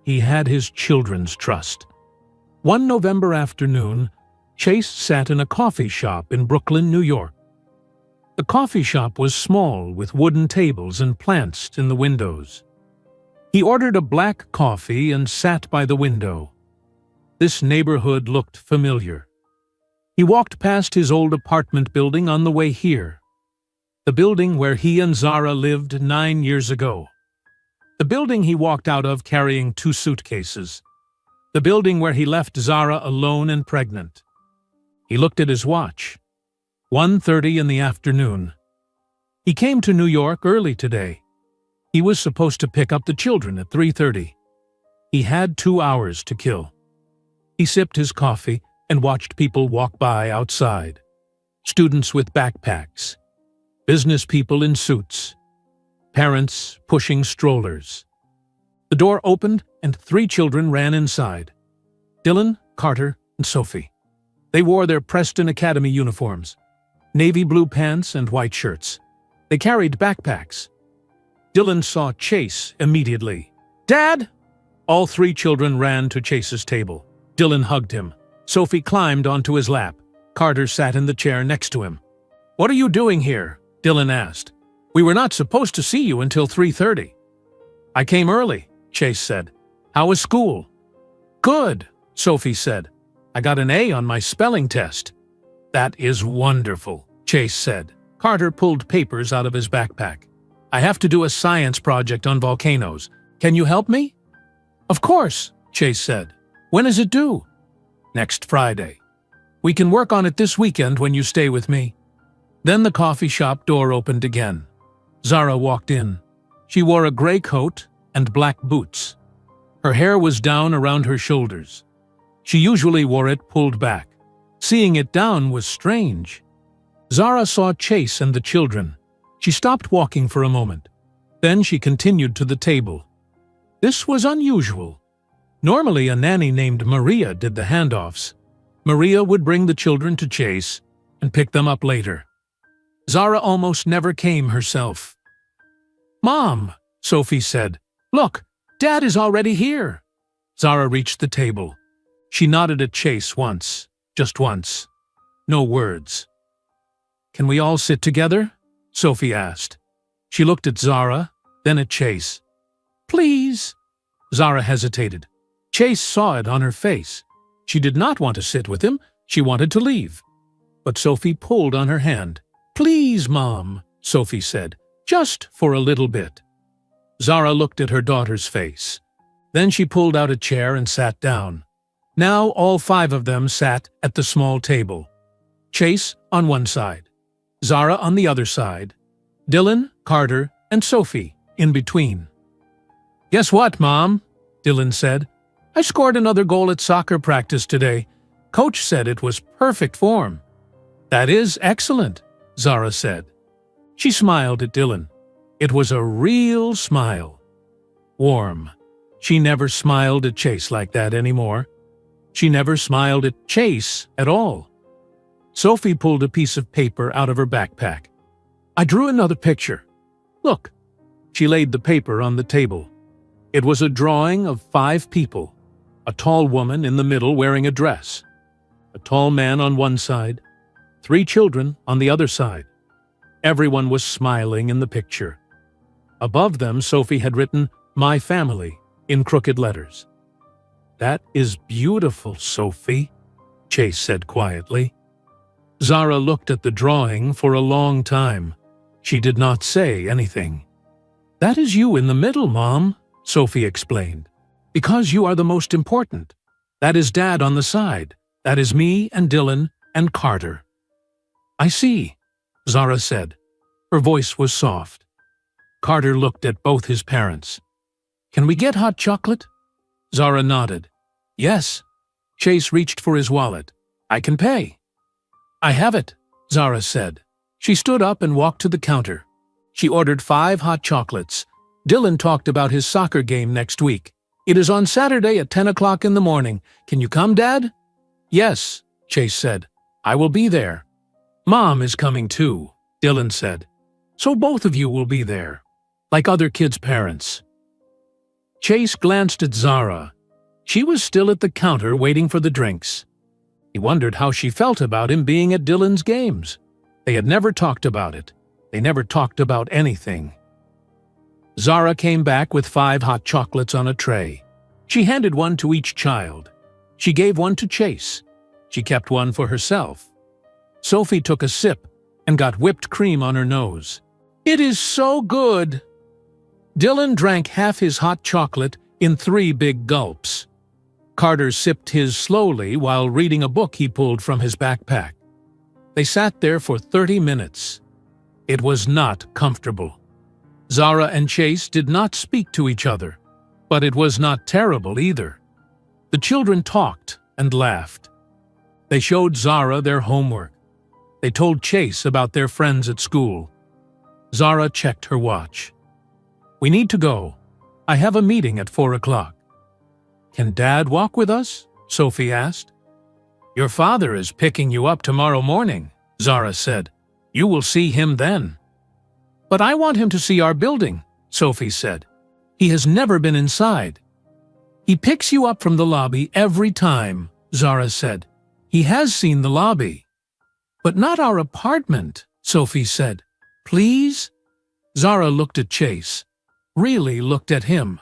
He had his children's trust. One November afternoon, Chase sat in a coffee shop in Brooklyn, New York. The coffee shop was small, with wooden tables and plants in the windows. He ordered a black coffee and sat by the window. This neighborhood looked familiar. He walked past his old apartment building on the way here. The building where he and Zara lived 9 years ago. The building he walked out of carrying 2 suitcases. The building where he left Zara alone and pregnant. He looked at his watch. 1:30 in the afternoon. He came to New York early today. He was supposed to pick up the children at 3:30. He had 2 hours to kill. He sipped his coffee and watched people walk by outside. Students with backpacks. Business people in suits. Parents pushing strollers. The door opened and 3 children ran inside. Dylan, Carter, and Sophie. They wore their Preston Academy uniforms. Navy blue pants and white shirts. They carried backpacks. Dylan saw Chase immediately. "Dad!" All 3 children ran to Chase's table. Dylan hugged him. Sophie climbed onto his lap. Carter sat in the chair next to him. "What are you doing here?" Dylan asked. "We were not supposed to see you until 3:30. "I came early," Chase said. "How was school?" "Good," Sophie said. "I got an A on my spelling test." "That is wonderful," Chase said. Carter pulled papers out of his backpack. "I have to do a science project on volcanoes. Can you help me?" "Of course," Chase said. "When is it due?" "Next Friday. We can work on it this weekend when you stay with me." Then the coffee shop door opened again. Zara walked in. She wore a gray coat and black boots. Her hair was down around her shoulders. She usually wore it pulled back. Seeing it down was strange. Zara saw Chase and the children. She stopped walking for a moment. Then she continued to the table. This was unusual. Normally, a nanny named Maria did the handoffs. Maria would bring the children to Chase and pick them up later. Zara almost never came herself. "Mom," Sophie said, "look, Dad is already here." Zara reached the table. She nodded at Chase once, just once. No words. "Can we all sit together?" Sophie asked. She looked at Zara, then at Chase. "Please." Zara hesitated. Chase saw it on her face. She did not want to sit with him. She wanted to leave. But Sophie pulled on her hand. "Please, Mom," Sophie said, "just for a little bit." Zara looked at her daughter's face. Then she pulled out a chair and sat down. Now all 5 of them sat at the small table. Chase on one side, Zara on the other side, Dylan, Carter, and Sophie in between. "Guess what, Mom?" Dylan said. "I scored another goal at soccer practice today. Coach said it was perfect form." "That is excellent," Zara said. She smiled at Dylan. It was a real smile. Warm. She never smiled at Chase like that anymore. She never smiled at Chase at all. Sophie pulled a piece of paper out of her backpack. "I drew another picture. Look." She laid the paper on the table. It was a drawing of 5 people. A tall woman in the middle wearing a dress. A tall man on one side. 3 children on the other side. Everyone was smiling in the picture. Above them, Sophie had written, "My family," in crooked letters. "That is beautiful, Sophie," Chase said quietly. Zara looked at the drawing for a long time. She did not say anything. "That is you in the middle, Mom," Sophie explained. "Because you are the most important. That is Dad on the side. That is me and Dylan and Carter." I see, Zara said. Her voice was soft. Carter looked at both his parents. Can we get hot chocolate? Zara nodded. Yes. Chase reached for his wallet. I can pay. I have it, Zara said. She stood up and walked to the counter. She ordered 5 hot chocolates. Dylan talked about his soccer game next week. It is on Saturday at 10 o'clock in the morning. Can you come, Dad? Yes, Chase said. I will be there. Mom is coming too, Dylan said. So both of you will be there, like other kids' parents. Chase glanced at Zara. She was still at the counter waiting for the drinks. He wondered how she felt about him being at Dylan's games. They had never talked about it. They never talked about anything. Zara came back with 5 hot chocolates on a tray. She handed one to each child. She gave one to Chase. She kept one for herself. Sophie took a sip and got whipped cream on her nose. It is so good! Dylan drank half his hot chocolate in 3 big gulps. Carter sipped his slowly while reading a book he pulled from his backpack. They sat there for 30 minutes. It was not comfortable. Zara and Chase did not speak to each other, but it was not terrible either. The children talked and laughed. They showed Zara their homework. They told Chase about their friends at school. Zara checked her watch. We need to go. I have a meeting at 4 o'clock. Can Dad walk with us? Sophie asked. Your father is picking you up tomorrow morning, Zara said. You will see him then. But I want him to see our building, Sophie said. He has never been inside. He picks you up from the lobby every time, Zara said. He has seen the lobby. But not our apartment, Sophie said. Please? Zara looked at Chase. Really looked at him.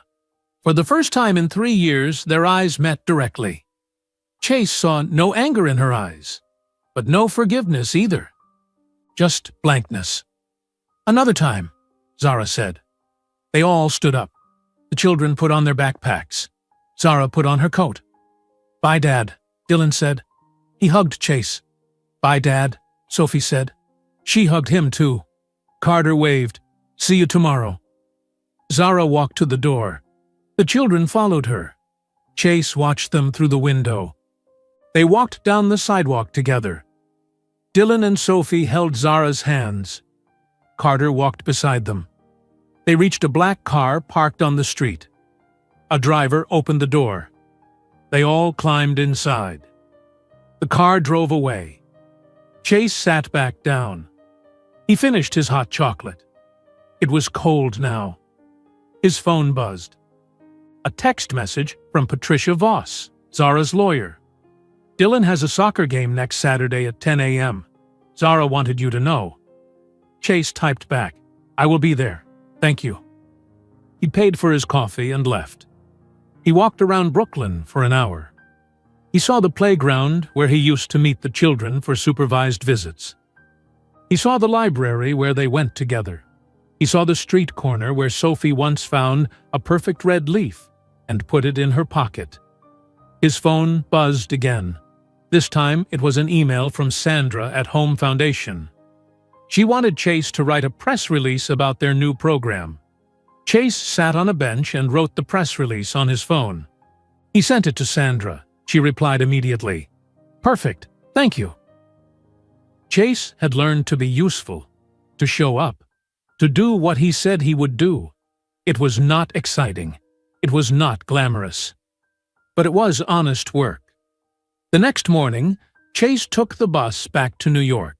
For the first time in 3 years, their eyes met directly. Chase saw no anger in her eyes, but no forgiveness either. Just blankness. Another time, Zara said. They all stood up. The children put on their backpacks. Zara put on her coat. Bye, Dad, Dylan said. He hugged Chase. Bye, Dad, Sophie said. She hugged him too. Carter waved. See you tomorrow. Zara walked to the door. The children followed her. Chase watched them through the window. They walked down the sidewalk together. Dylan and Sophie held Zara's hands. Carter walked beside them. They reached a black car parked on the street. A driver opened the door. They all climbed inside. The car drove away. Chase sat back down. He finished his hot chocolate. It was cold now. His phone buzzed. A text message from Patricia Voss, Zara's lawyer. Dylan has a soccer game next Saturday at 10 a.m. Zara wanted you to know. Chase typed back, I will be there. Thank you. He paid for his coffee and left. He walked around Brooklyn for an hour. He saw the playground where he used to meet the children for supervised visits. He saw the library where they went together. He saw the street corner where Sophie once found a perfect red leaf and put it in her pocket. His phone buzzed again. This time it was an email from Sandra at Home Foundation. She wanted Chase to write a press release about their new program. Chase sat on a bench and wrote the press release on his phone. He sent it to Sandra. She replied immediately. Perfect, thank you. Chase had learned to be useful, to show up, to do what he said he would do. It was not exciting. It was not glamorous. But it was honest work. The next morning, Chase took the bus back to New York.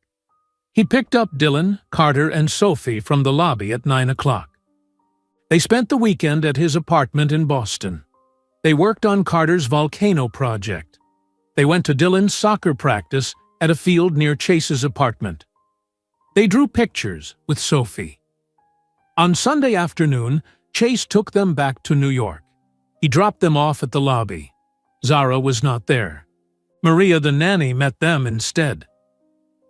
He picked up Dylan, Carter, and Sophie from the lobby at 9 o'clock. They spent the weekend at his apartment in Boston. They worked on Carter's volcano project. They went to Dylan's soccer practice at a field near Chase's apartment. They drew pictures with Sophie. On Sunday afternoon, Chase took them back to New York. He dropped them off at the lobby. Zara was not there. Maria the nanny met them instead.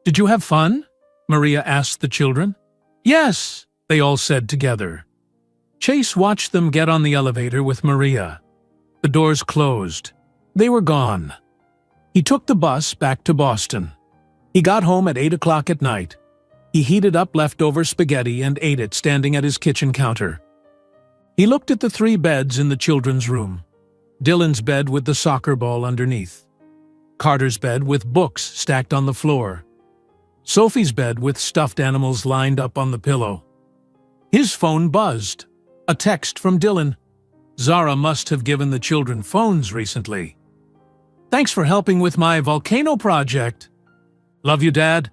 Did you have fun? Maria asked the children. Yes, they all said together. Chase watched them get on the elevator with Maria. The doors closed. They were gone. He took the bus back to Boston. He got home at 8 o'clock at night. He heated up leftover spaghetti and ate it standing at his kitchen counter. He looked at the 3 beds in the children's room. Dylan's bed with the soccer ball underneath. Carter's bed with books stacked on the floor. Sophie's bed with stuffed animals lined up on the pillow. His phone buzzed. A text from Dylan. Zara must have given the children phones recently. "Thanks for helping with my volcano project." "Love you, Dad."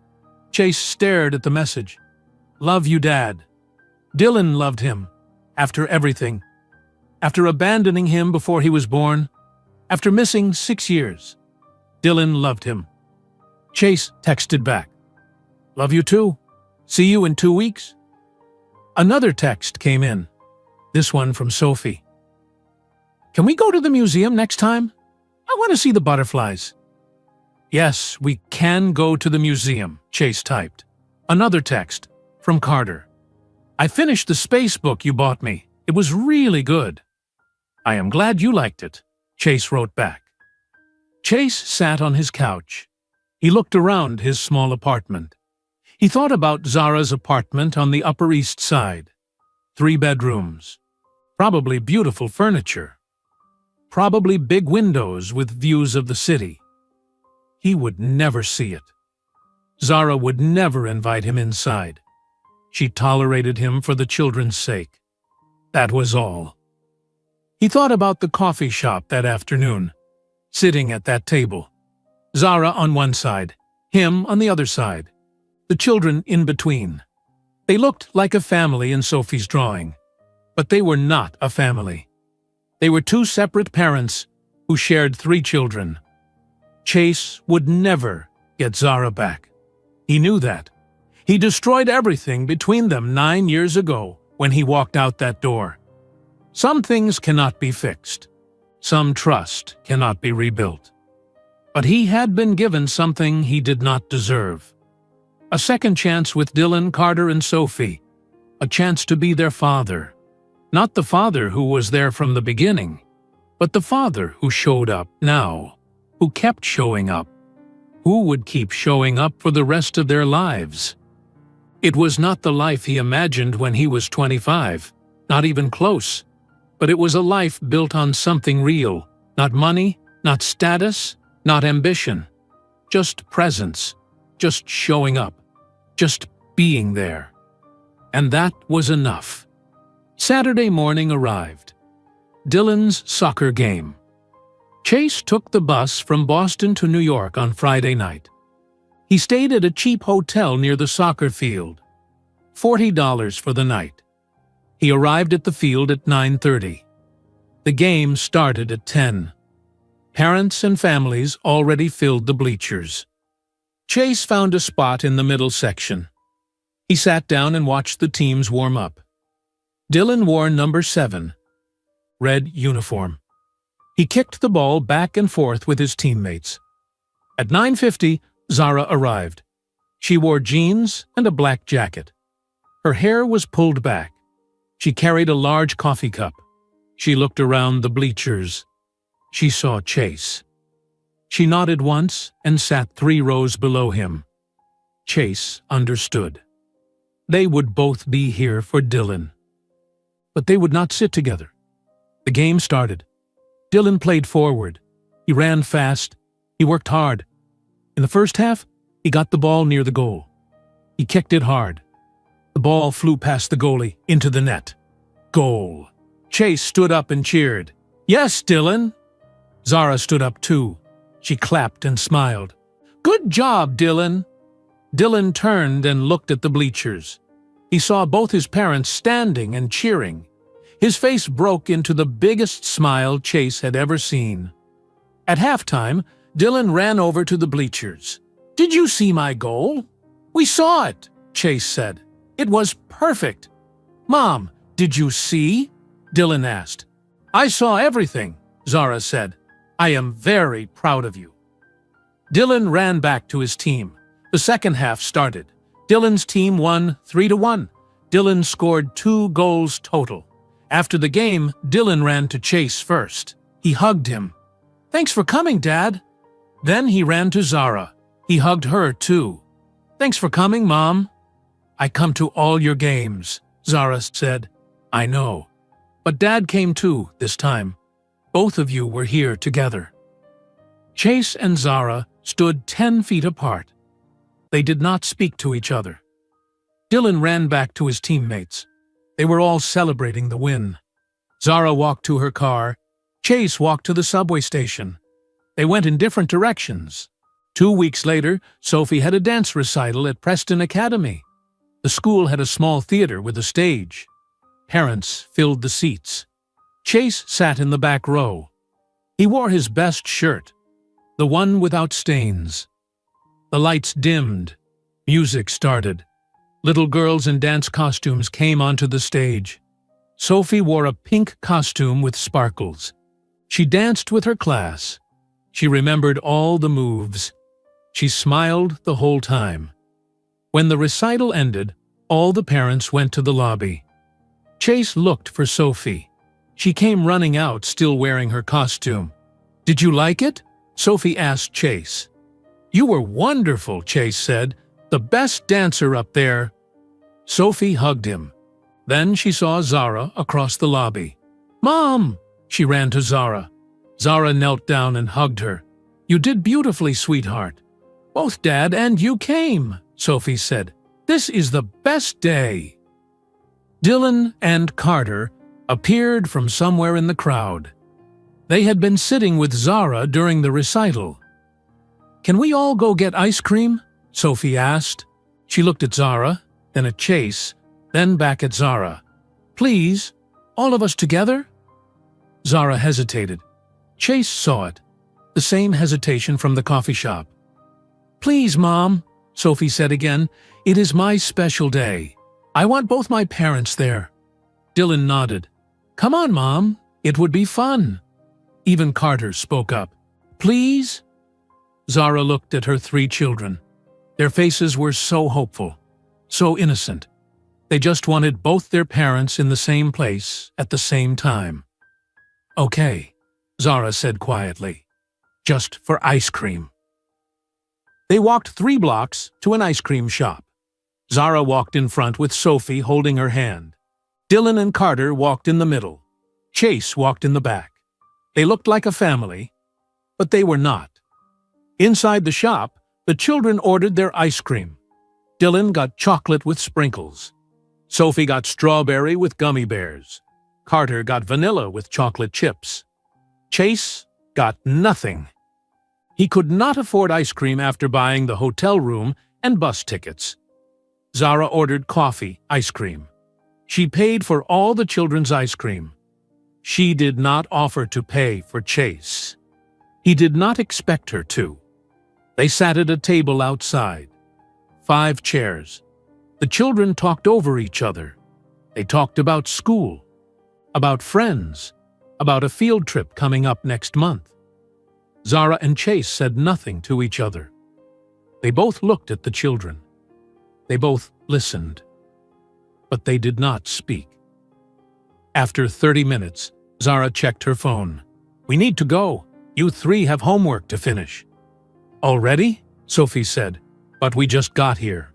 Chase stared at the message. "Love you, Dad." Dylan loved him. After everything. After abandoning him before he was born. After missing 6 years. Dylan loved him. Chase texted back. "Love you too. See you in 2 weeks." Another text came in. This one from Sophie. "Can we go to the museum next time? I want to see the butterflies." "Yes, we can go to the museum," Chase typed. Another text from Carter. "I finished the space book you bought me. It was really good." "I am glad you liked it," Chase wrote back. Chase sat on his couch. He looked around his small apartment. He thought about Zara's apartment on the Upper East Side. 3 bedrooms. Probably beautiful furniture. Probably big windows with views of the city. He would never see it. Zara would never invite him inside. She tolerated him for the children's sake. That was all. He thought about the coffee shop that afternoon, sitting at that table. Zara on one side, him on the other side, the children in between. They looked like a family in Sophie's drawing, but they were not a family. They were 2 separate parents who shared 3 children. Chase would never get Zara back. He knew that. He destroyed everything between them 9 years ago when he walked out that door. Some things cannot be fixed. Some trust cannot be rebuilt. But he had been given something he did not deserve. A second chance with Dylan, Carter, and Sophie. A chance to be their father. Not the father who was there from the beginning, but the father who showed up now, who kept showing up, who would keep showing up for the rest of their lives. It was not the life he imagined when he was 25, not even close, but it was a life built on something real, not money, not status, not ambition, just presence, just showing up, just being there. And that was enough. Saturday morning arrived. Dylan's soccer game. Chase took the bus from Boston to New York on Friday night. He stayed at a cheap hotel near the soccer field. $40 for the night. He arrived at the field at 9:30. The game started at 10. Parents and families already filled the bleachers. Chase found a spot in the middle section. He sat down and watched the teams warm up. Dylan wore number 7, red uniform. He kicked the ball back and forth with his teammates. At 9:50, Zara arrived. She wore jeans and a black jacket. Her hair was pulled back. She carried a large coffee cup. She looked around the bleachers. She saw Chase. She nodded once and sat 3 rows below him. Chase understood. They would both be here for Dylan. But they would not sit together. The game started. Dylan played forward. He ran fast. He worked hard. In the first half, he got the ball near the goal. He kicked it hard. The ball flew past the goalie into the net. Goal. Chase stood up and cheered. "Yes, Dylan." Zara stood up too. She clapped and smiled. "Good job, Dylan." Dylan turned and looked at the bleachers. He saw both his parents standing and cheering. His face broke into the biggest smile Chase had ever seen. At halftime, Dylan ran over to the bleachers. "Did you see my goal?" "We saw it," Chase said. "It was perfect." "Mom, did you see?" Dylan asked. "I saw everything," Zara said. "I am very proud of you." Dylan ran back to his team. The second half started. Dylan's team won 3-1. Dylan scored 2 goals total. After the game, Dylan ran to Chase first. He hugged him. "Thanks for coming, Dad." Then he ran to Zara. He hugged her, too. "Thanks for coming, Mom." "I come to all your games," Zara said. "I know. But Dad came too, this time. Both of you were here together." Chase and Zara stood 10 feet apart. They did not speak to each other. Dylan ran back to his teammates. They were all celebrating the win. Zara walked to her car. Chase walked to the subway station. They went in different directions. 2 weeks later, Sophie had a dance recital at Preston Academy. The school had a small theater with a stage. Parents filled the seats. Chase sat in the back row. He wore his best shirt, the one without stains. The lights dimmed. Music started. Little girls in dance costumes came onto the stage. Sophie wore a pink costume with sparkles. She danced with her class. She remembered all the moves. She smiled the whole time. When the recital ended, all the parents went to the lobby. Chase looked for Sophie. She came running out, still wearing her costume. "Did you like it?" Sophie asked Chase. "You were wonderful," Chase said. "The best dancer up there." Sophie hugged him. Then she saw Zara across the lobby. "Mom!" She ran to Zara. Zara knelt down and hugged her. "You did beautifully, sweetheart." "Both Dad and you came," Sophie said. "This is the best day." Dylan and Carter appeared from somewhere in the crowd. They had been sitting with Zara during the recital. "Can we all go get ice cream?" Sophie asked. She looked at Zara, then at Chase, then back at Zara. "Please, all of us together?" Zara hesitated. Chase saw it, the same hesitation from the coffee shop. "Please, Mom," Sophie said again. "It is my special day. I want both my parents there." Dylan nodded. "Come on, Mom. It would be fun." Even Carter spoke up. "Please?" Zara looked at her 3 children. Their faces were so hopeful, so innocent. They just wanted both their parents in the same place at the same time. "Okay," Zara said quietly. "Just for ice cream." They walked 3 blocks to an ice cream shop. Zara walked in front with Sophie holding her hand. Dylan and Carter walked in the middle. Chase walked in the back. They looked like a family, but they were not. Inside the shop, the children ordered their ice cream. Dylan got chocolate with sprinkles. Sophie got strawberry with gummy bears. Carter got vanilla with chocolate chips. Chase got nothing. He could not afford ice cream after buying the hotel room and bus tickets. Zara ordered coffee, ice cream. She paid for all the children's ice cream. She did not offer to pay for Chase. He did not expect her to. They sat at a table outside. 5 chairs. The children talked over each other. They talked about school, about friends, about a field trip coming up next month. Zara and Chase said nothing to each other. They both looked at the children. They both listened. But they did not speak. After 30 minutes, Zara checked her phone. "We need to go. You 3 have homework to finish." "Already?" Sophie said. "But we just got here."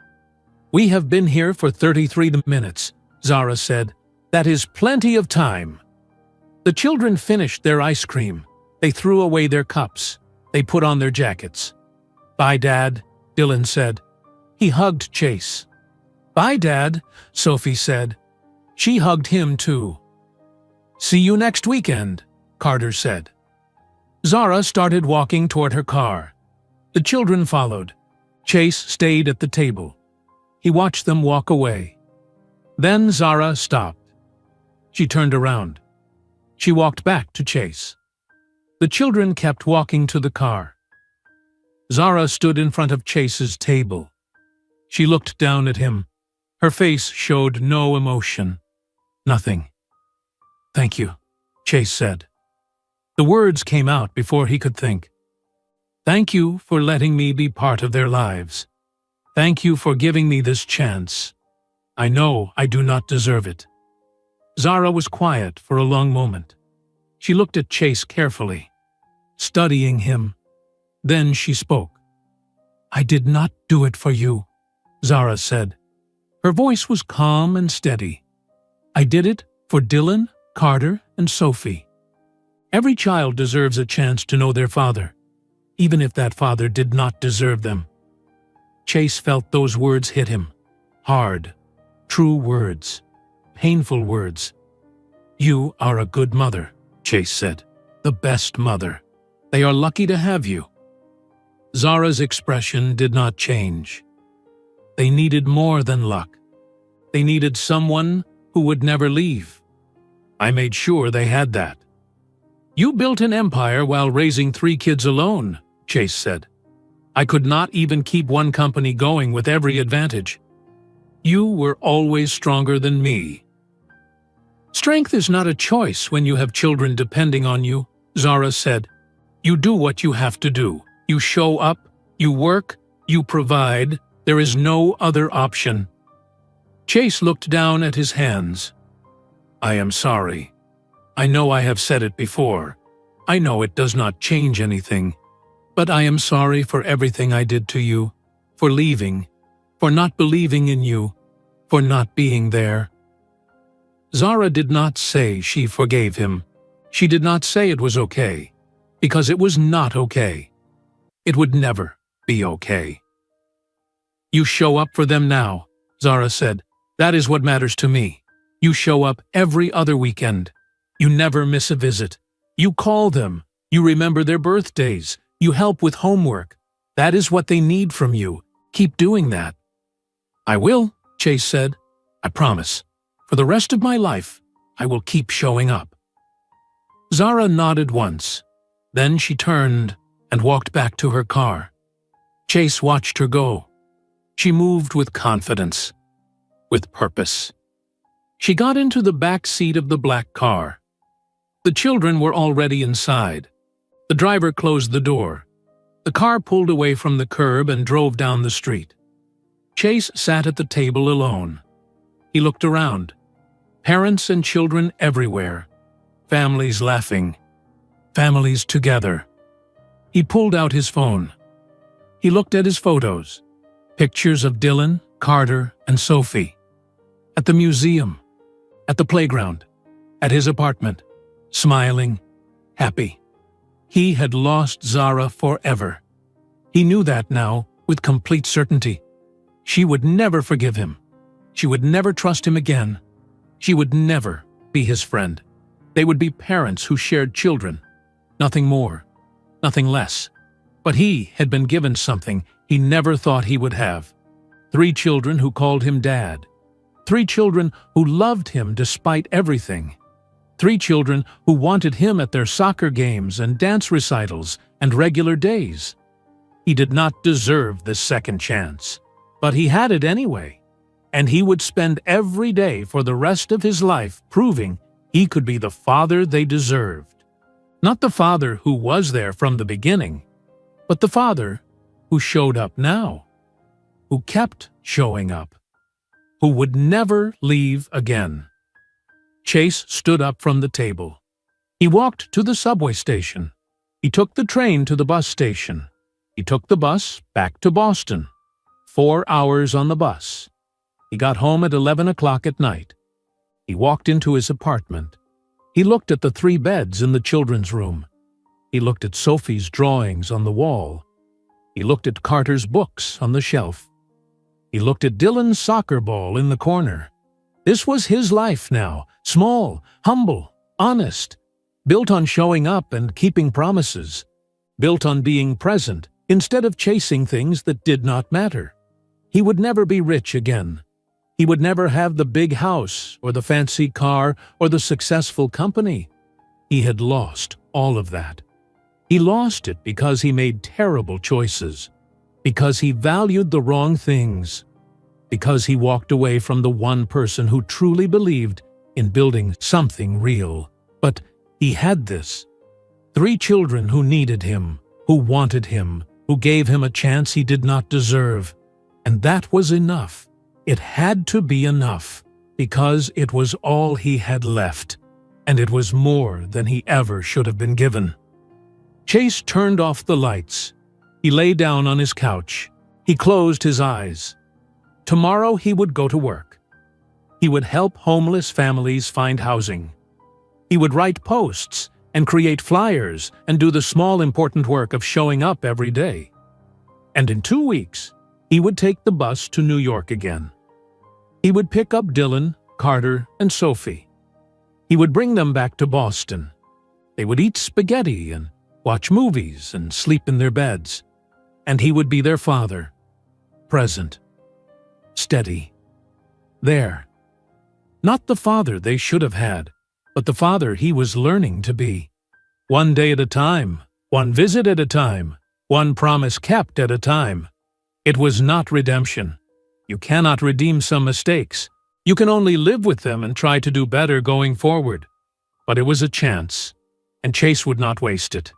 "We have been here for 33 minutes," Zara said. "That is plenty of time." The children finished their ice cream. They threw away their cups. They put on their jackets. "Bye, Dad," Dylan said. He hugged Chase. "Bye, Dad," Sophie said. She hugged him too. "See you next weekend," Carter said. Zara started walking toward her car. The children followed. Chase stayed at the table. He watched them walk away. Then Zara stopped. She turned around. She walked back to Chase. The children kept walking to the car. Zara stood in front of Chase's table. She looked down at him. Her face showed no emotion. "Nothing." "Thank you," Chase said. The words came out before he could think. "Thank you for letting me be part of their lives. Thank you for giving me this chance. I know I do not deserve it." Zara was quiet for a long moment. She looked at Chase carefully, studying him. Then she spoke. "I did not do it for you," Zara said. Her voice was calm and steady. "I did it for Dylan, Carter, and Sophie. Every child deserves a chance to know their father, even if that father did not deserve them." Chase felt those words hit him. Hard, true words, painful words. "You are a good mother," Chase said. "The best mother. They are lucky to have you." Zara's expression did not change. They needed more than luck. They needed someone who would never leave. I made sure they had that. "You built an empire while raising 3 kids alone," Chase said. "I could not even keep one company going with every advantage. You were always stronger than me." "Strength is not a choice when you have children depending on you," Zara said. "You do what you have to do. You show up, you work, you provide. There is no other option." Chase looked down at his hands. "I am sorry. I know I have said it before. I know it does not change anything. But I am sorry for everything I did to you, for leaving, for not believing in you, for not being there." Zara did not say she forgave him. She did not say it was okay, because it was not okay. It would never be okay. "You show up for them now," Zara said. "That is what matters to me. You show up every other weekend. You never miss a visit. You call them. You remember their birthdays. You help with homework. That is what they need from you. Keep doing that." "I will," Chase said. "I promise. For the rest of my life, I will keep showing up." Zara nodded once. Then she turned and walked back to her car. Chase watched her go. She moved with confidence, with purpose. She got into the back seat of the black car. The children were already inside. The driver closed the door. The car pulled away from the curb and drove down the street. Chase sat at the table alone. He looked around. Parents and children everywhere. Families laughing. Families together. He pulled out his phone. He looked at his photos. Pictures of Dylan, Carter, and Sophie. At the museum. At the playground. At his apartment. Smiling. Happy. He had lost Zara forever. He knew that now, with complete certainty. She would never forgive him. She would never trust him again. She would never be his friend. They would be parents who shared children. Nothing more. Nothing less. But he had been given something he never thought he would have. 3 children who called him Dad. 3 children who loved him despite everything. 3 children who wanted him at their soccer games and dance recitals and regular days. He did not deserve this second chance, but he had it anyway, and he would spend every day for the rest of his life proving he could be the father they deserved. Not the father who was there from the beginning, but the father who showed up now, who kept showing up, who would never leave again. Chase stood up from the table. He walked to the subway station. He took the train to the bus station. He took the bus back to Boston. 4 hours on the bus. He got home at 11 o'clock at night. He walked into his apartment. He looked at the 3 beds in the children's room. He looked at Sophie's drawings on the wall. He looked at Carter's books on the shelf. He looked at Dylan's soccer ball in the corner. This was his life now, small, humble, honest, built on showing up and keeping promises, built on being present instead of chasing things that did not matter. He would never be rich again. He would never have the big house or the fancy car or the successful company. He had lost all of that. He lost it because he made terrible choices, because he valued the wrong things, because he walked away from the one person who truly believed in building something real. But he had this. 3 children who needed him, who wanted him, who gave him a chance he did not deserve. And that was enough. It had to be enough, because it was all he had left, and it was more than he ever should have been given. Chase turned off the lights. He lay down on his couch. He closed his eyes. Tomorrow he would go to work. He would help homeless families find housing. He would write posts and create flyers and do the small important work of showing up every day. And in 2 weeks, he would take the bus to New York again. He would pick up Dylan, Carter, and Sophie. He would bring them back to Boston. They would eat spaghetti and watch movies and sleep in their beds. And he would be their father, present, steady, there. Not the father they should have had, but the father he was learning to be. One day at a time, one visit at a time, one promise kept at a time. It was not redemption. You cannot redeem some mistakes. You can only live with them and try to do better going forward. But it was a chance, and Chase would not waste it.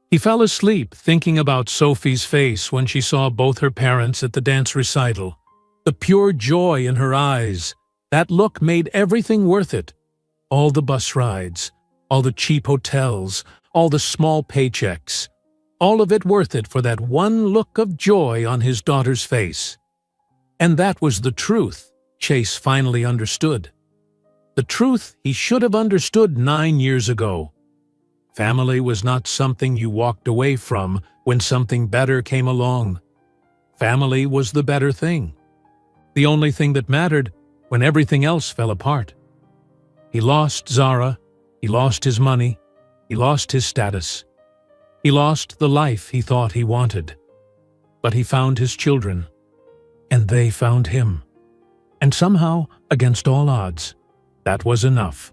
He fell asleep thinking about Sophie's face when she saw both her parents at the dance recital. The pure joy in her eyes. That look made everything worth it. All the bus rides, all the cheap hotels, all the small paychecks. All of it worth it for that one look of joy on his daughter's face. And that was the truth Chase finally understood. The truth he should have understood 9 years ago. Family was not something you walked away from when something better came along. Family was the better thing. The only thing that mattered when everything else fell apart. He lost Zara, he lost his money, he lost his status. He lost the life he thought he wanted. But he found his children, and they found him. And somehow, against all odds, that was enough.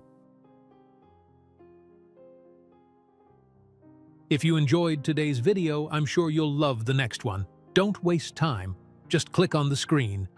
If you enjoyed today's video, I'm sure you'll love the next one. Don't waste time. Just click on the screen